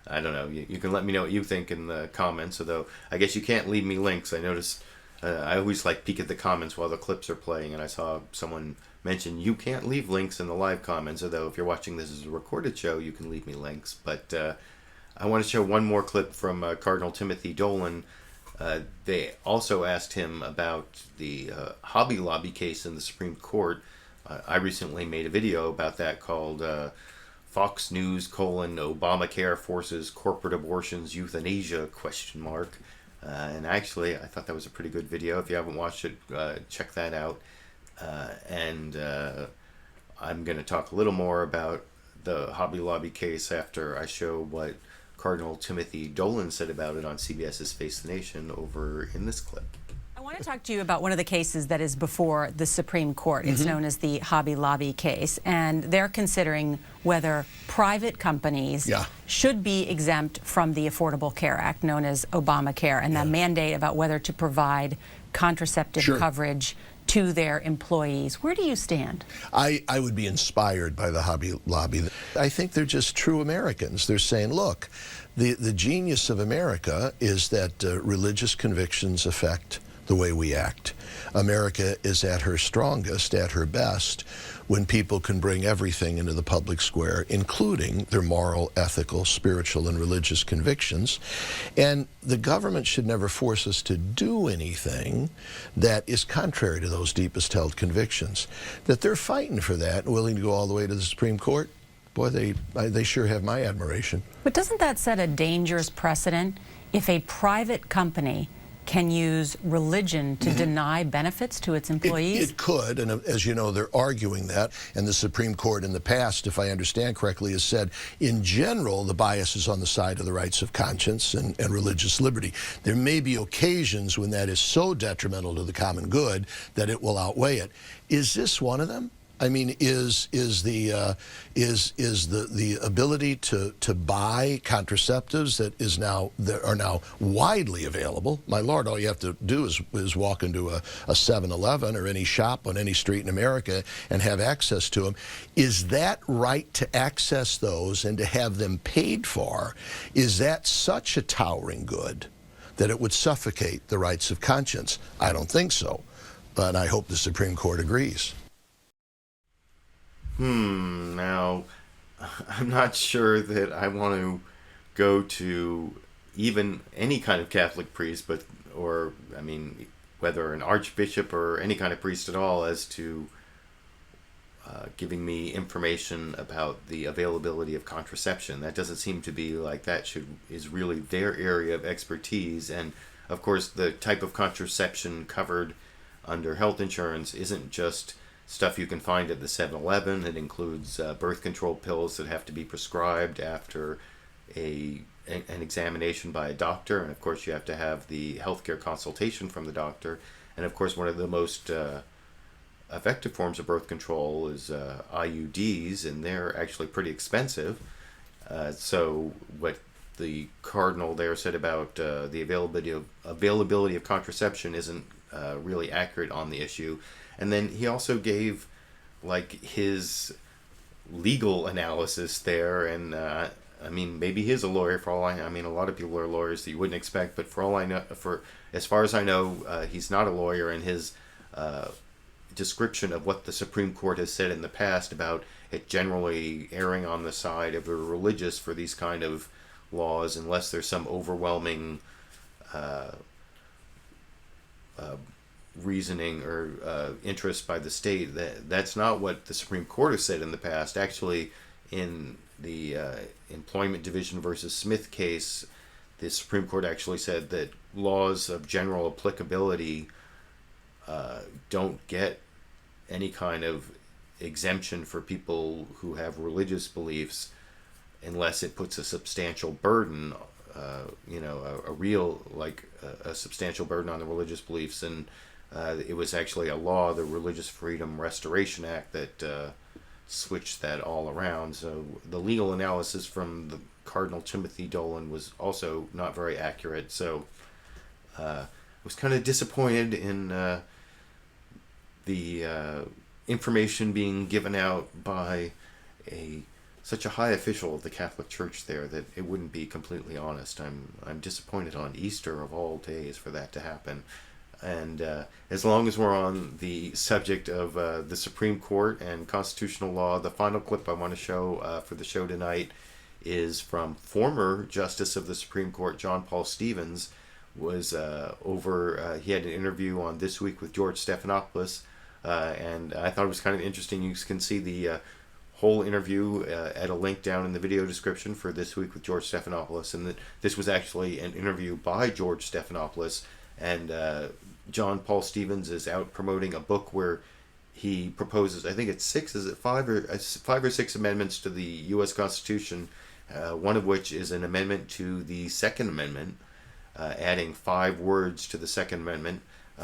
I don't know. You can let me know what you think in the comments, although I guess you can't leave me links. I noticed I always peek at the comments while the clips are playing, and I saw someone mention you can't leave links in the live comments, although if you're watching this as a recorded show, you can leave me links. But I want to show one more clip from Cardinal Timothy Dolan. They also asked him about the Hobby Lobby case in the Supreme Court. I recently made a video about that called Fox News: Obamacare forces corporate abortions euthanasia ? And actually, I thought that was a pretty good video. If you haven't watched it, check that out. And I'm going to talk a little more about the Hobby Lobby case after I show what Cardinal Timothy Dolan said about it on CBS's Face the Nation over in this clip. I want to talk to you about one of the cases that is before the Supreme Court. It's known as the Hobby Lobby case, and they're considering whether private companies should be exempt from the Affordable Care Act, known as Obamacare, and the mandate about whether to provide contraceptive coverage to their employees. Where do you stand? I would be inspired by the Hobby Lobby. I think they're just true Americans. They're saying, look, the genius of America is that religious convictions affect the way we act. America is at her strongest, at her best, when people can bring everything into the public square, including their moral, ethical, spiritual, and religious convictions. And the government should never force us to do anything that is contrary to those deepest held convictions. That they're fighting for that and willing to go all the way to the Supreme Court, boy, they sure have my admiration. But doesn't that set a dangerous precedent if a private company can use religion to deny benefits to its employees? It could, and as you know, they're arguing that, and the Supreme Court in the past, if I understand correctly, has said, in general, the bias is on the side of the rights of conscience and religious liberty. There may be occasions when that is so detrimental to the common good that it will outweigh it. Is this one of them? I mean, is the ability to buy contraceptives that are now widely available? My Lord, all you have to do is walk into a 7-Eleven or any shop on any street in America and have access to them. Is that right to access those and to have them paid for? Is that such a towering good that it would suffocate the rights of conscience? I don't think so, but I hope the Supreme Court agrees. Now, I'm not sure that I want to go to even any kind of Catholic priest, or I mean, whether an archbishop or any kind of priest at all, as to giving me information about the availability of contraception. That doesn't seem to be like that is really their area of expertise. And of course, the type of contraception covered under health insurance isn't just stuff you can find at the 7-Eleven. It includes birth control pills that have to be prescribed after an examination by a doctor, and of course you have to have the healthcare consultation from the doctor. And of course, one of the most effective forms of birth control is IUDs, and they're actually pretty expensive. So what the Cardinal there said about the availability of contraception isn't really accurate on the issue. And then he also gave like his legal analysis there, and I mean, maybe he is a lawyer for all I know. I mean, a lot of people are lawyers that you wouldn't expect, but for all I know, as far as I know, he's not a lawyer, and his description of what the Supreme Court has said in the past about it generally erring on the side of the religious for these kind of laws, unless there's some overwhelming reasoning or interest by the state. That's not what the Supreme Court has said in the past. Actually, in the Employment Division versus Smith case, the Supreme Court actually said that laws of general applicability don't get any kind of exemption for people who have religious beliefs unless it puts a substantial burden, a substantial burden on the religious beliefs. And it was actually a law, the Religious Freedom Restoration Act, that switched that all around. So the legal analysis from the Cardinal Timothy Dolan was also not very accurate. So I was kind of disappointed in the information being given out by such a high official of the Catholic Church there, that it wouldn't be completely honest. I'm disappointed on Easter of all days for that to happen. And as long as we're on the subject of the Supreme Court and constitutional law, the final clip I want to show for the show tonight is from former Justice of the Supreme Court John Paul Stevens. Was he had an interview on This Week with George Stephanopoulos, and I thought it was kind of interesting. You can see the whole interview at a link down in the video description for This Week with George Stephanopoulos, and this was actually an interview by George Stephanopoulos. And John Paul Stevens is out promoting a book where he proposes, I think it's 5 or 6 amendments to the U.S. Constitution, one of which is an amendment to the Second Amendment, adding 5 words to the Second Amendment,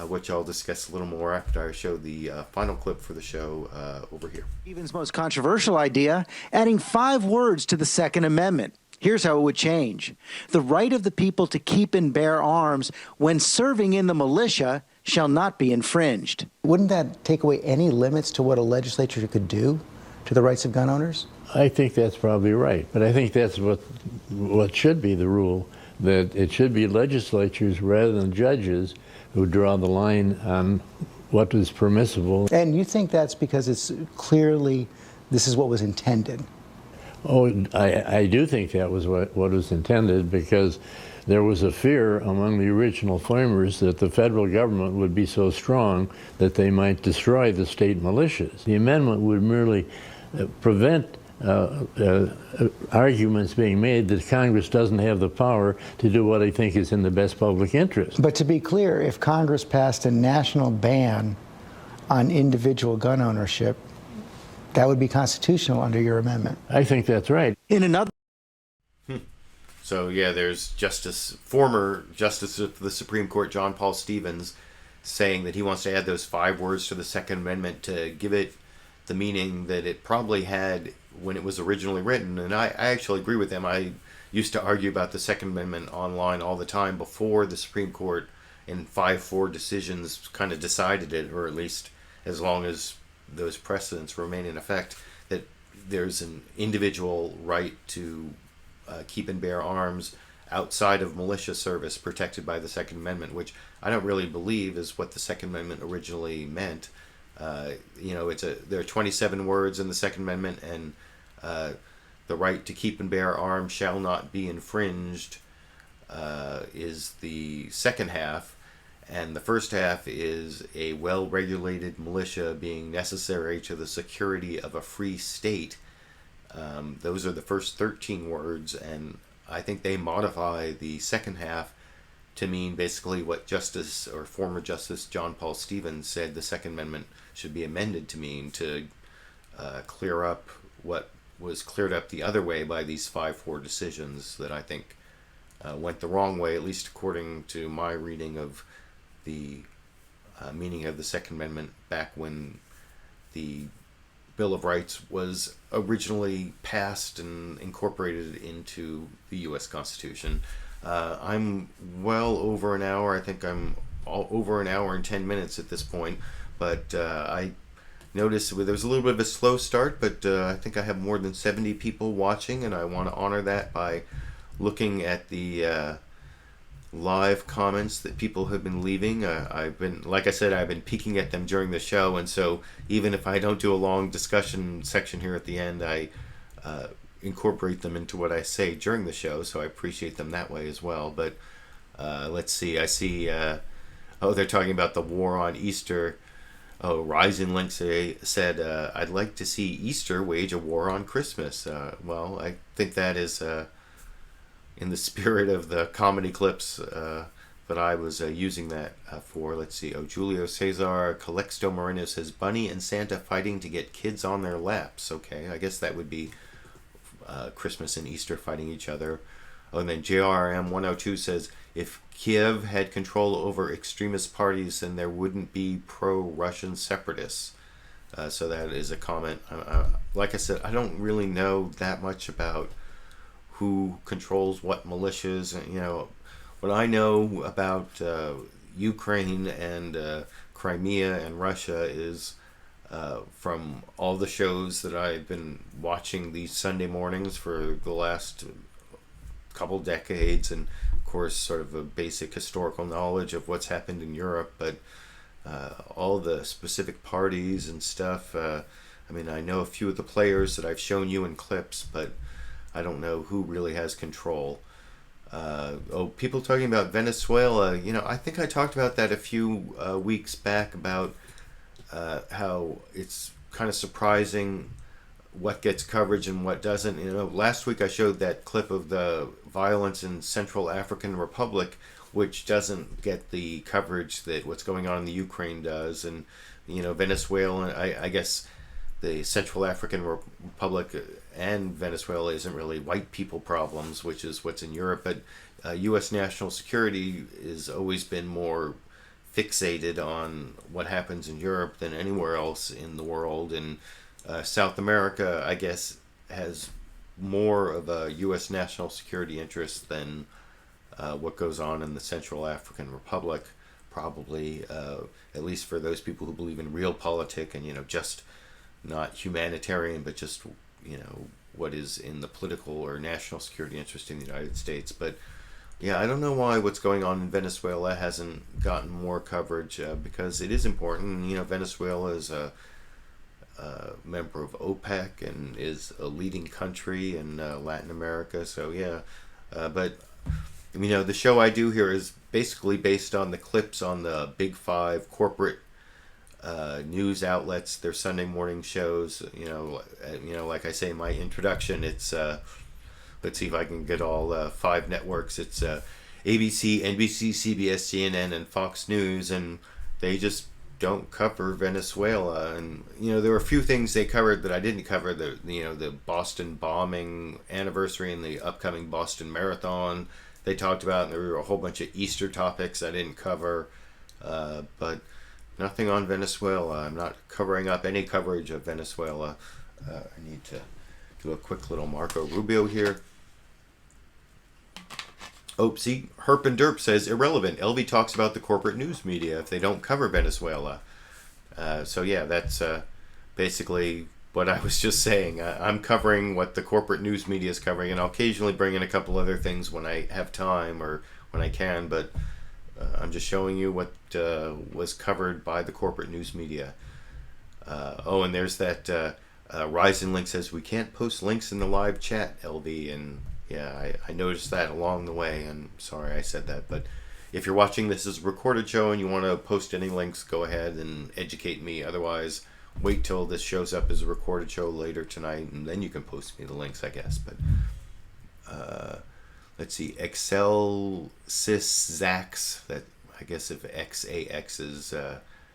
which I'll discuss a little more after I show the final clip for the show over here. Stevens' most controversial idea, adding 5 words to the Second Amendment. Here's how it would change. The right of the people to keep and bear arms when serving in the militia shall not be infringed. Wouldn't that take away any limits to what a legislature could do to the rights of gun owners? I think that's probably right, but I think that's what should be the rule, that it should be legislatures rather than judges who draw the line on what is permissible. And you think that's because it's clearly, this is what was intended? Oh, I do think that was what was intended, because there was a fear among the original framers that the federal government would be so strong that they might destroy the state militias. The amendment would merely prevent arguments being made that Congress doesn't have the power to do what I think is in the best public interest. But to be clear, if Congress passed a national ban on individual gun ownership, that would be constitutional under your amendment. I think that's right. In another. So yeah, there's former Justice of the Supreme Court John Paul Stevens saying that he wants to add those 5 words to the Second Amendment to give it the meaning that it probably had when it was originally written. And I actually agree with him. I used to argue about the Second Amendment online all the time before the Supreme Court in 5-4 decisions kind of decided it, or at least as long as those precedents remain in effect, that there's an individual right to keep and bear arms outside of militia service protected by the Second Amendment, which I don't really believe is what the Second Amendment originally meant. There are 27 words in the Second Amendment, and the right to keep and bear arms shall not be infringed is the second half, and the first half is a well-regulated militia being necessary to the security of a free state. Those are the first 13 words, and I think they modify the second half to mean basically what Justice or former Justice John Paul Stevens said the Second Amendment should be amended to mean, to clear up what was cleared up the other way by these 5-4 decisions that I think went the wrong way, at least according to my reading of the meaning of the Second Amendment back when the Bill of Rights was originally passed and incorporated into the U.S. Constitution. I'm well over an hour. I think I'm over an hour and 10 minutes at this point, but I noticed there was a little bit of a slow start, but I think I have more than 70 people watching, and I want to honor that by looking at the live comments that people have been leaving. Like I said, I've been peeking at them during the show, and so even if I don't do a long discussion section here at the end, I incorporate them into what I say during the show, so I appreciate them that way as well. But let's see, I see, they're talking about the war on Easter. Rising Link said, I'd like to see Easter wage a war on Christmas. Well, I think that is in the spirit of the comedy clips that I was using that for. Let's see. Julio Cesar Calixto Moreno says, Bunny and Santa fighting to get kids on their laps. Okay, I guess that would be Christmas and Easter fighting each other. And then JRM 102 says, if Kiev had control over extremist parties, then there wouldn't be pro-Russian separatists. So that is a comment. Like I said, I don't really know that much about who controls what militias. What I know about Ukraine and Crimea and Russia is from all the shows that I've been watching these Sunday mornings for the last couple decades, and of course sort of a basic historical knowledge of what's happened in Europe, but all the specific parties and stuff, I know a few of the players that I've shown you in clips, but I don't know who really has control. People talking about Venezuela, I think I talked about that a few weeks back about how it's kind of surprising what gets coverage and what doesn't. Last week I showed that clip of the violence in Central African Republic, which doesn't get the coverage that what's going on in the Ukraine does. And Venezuela, I guess the Central African Republic and Venezuela isn't really white people problems, which is what's in Europe, but U.S. national security has always been more fixated on what happens in Europe than anywhere else in the world. And South America, I guess, has more of a U.S. national security interest than what goes on in the Central African Republic, probably, at least for those people who believe in real politic and, just not humanitarian, but just, what is in the political or national security interest in the United States. But yeah, I don't know why what's going on in Venezuela hasn't gotten more coverage, because it is important. Venezuela is a member of OPEC and is a leading country in Latin America. So yeah, but the show I do here is basically based on the clips on the Big Five corporate news outlets, their Sunday morning shows. Like I say in my introduction, it's let's see if I can get all 5 networks. It's ABC, NBC, CBS, CNN, and Fox News, and they just don't cover Venezuela. And there were a few things they covered that I didn't cover. The Boston bombing anniversary and the upcoming Boston Marathon they talked about, and there were a whole bunch of Easter topics I didn't cover, but nothing on Venezuela. I'm not covering up any coverage of Venezuela. I need to do a quick little Marco Rubio here. Oh, see, Herp and Derp says irrelevant. LV talks about the corporate news media if they don't cover Venezuela. So yeah, that's basically what I was just saying. I'm covering what the corporate news media is covering, and I'll occasionally bring in a couple other things when I have time or when I can, but I'm just showing you what was covered by the corporate news media. Oh, and there's that Ryzen link says we can't post links in the live chat, LV, and yeah, I noticed that along the way, and sorry I said that, but if you're watching this as a recorded show and you want to post any links, go ahead and educate me. Otherwise, wait till this shows up as a recorded show later tonight, and then you can post me the links, I guess. But let's see, Excel Sys Zax, that I guess if XAX is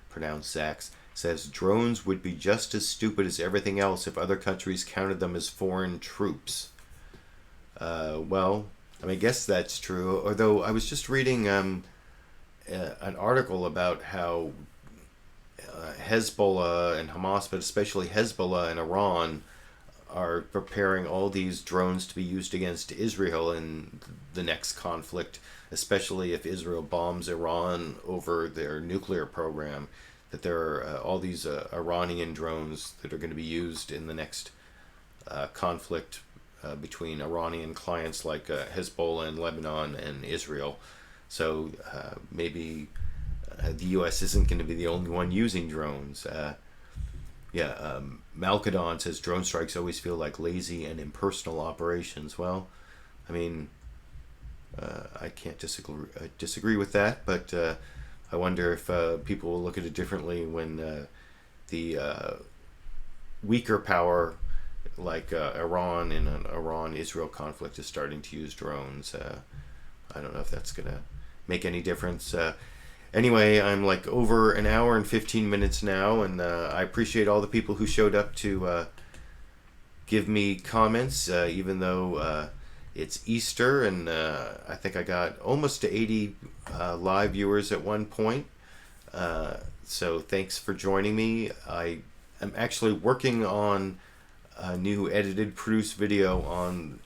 pronounced Zax, says drones would be just as stupid as everything else if other countries counted them as foreign troops. Well, I guess that's true. Although I was just reading an article about how Hezbollah and Hamas, but especially Hezbollah and Iran, are preparing all these drones to be used against Israel in the next conflict, especially if Israel bombs Iran over their nuclear program, that there are all these Iranian drones that are going to be used in the next conflict between Iranian clients like Hezbollah in Lebanon and Israel. So maybe the U.S. isn't going to be the only one using drones. Malkadon says drone strikes always feel like lazy and impersonal operations. Well, I mean, I can't disagree with that, but I wonder if people will look at it differently when the weaker power like Iran in an Iran-Israel conflict is starting to use drones. I don't know if that's going to make any difference. Anyway, I'm like over an hour and 15 minutes now, and I appreciate all the people who showed up to give me comments, even though it's Easter, and I think I got almost to 80 live viewers at one point. So thanks for joining me. I am actually working on a new edited, produced video on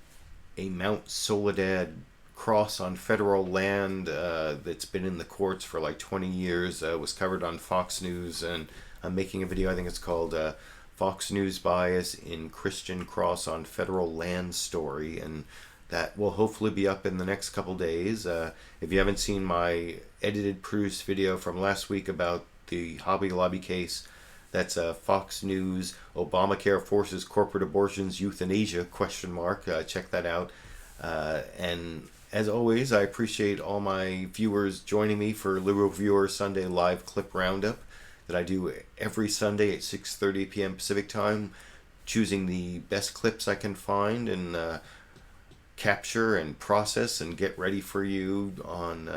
a Mount Soledad cross on federal land that's been in the courts for like 20 years. Was covered on Fox News, and I'm making a video, I think it's called Fox News Bias in Christian Cross on Federal Land Story, and that will hopefully be up in the next couple days. If you haven't seen my edited, produced video from last week about the Hobby Lobby case, that's Fox News, Obamacare forces corporate abortions, euthanasia, ? Check that out. And as always, I appreciate all my viewers joining me for LiberalViewer Sunday Live Clip Roundup that I do every Sunday at 6:30 p.m. Pacific Time, choosing the best clips I can find and capture and process and get ready for you on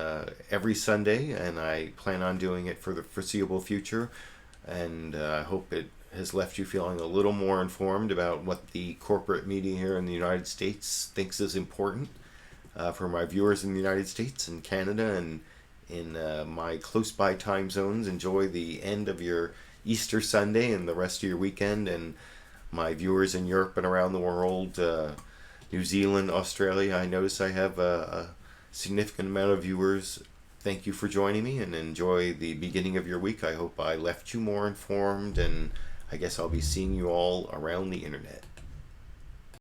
every Sunday, and I plan on doing it for the foreseeable future. And I hope it has left you feeling a little more informed about what the corporate media here in the United States thinks is important. For my viewers in the United States and Canada and in my close-by time zones, enjoy the end of your Easter Sunday and the rest of your weekend. And my viewers in Europe and around the world, New Zealand, Australia, I notice I have a significant amount of viewers. Thank you for joining me, and enjoy the beginning of your week. I hope I left you more informed, and I guess I'll be seeing you all around the internet.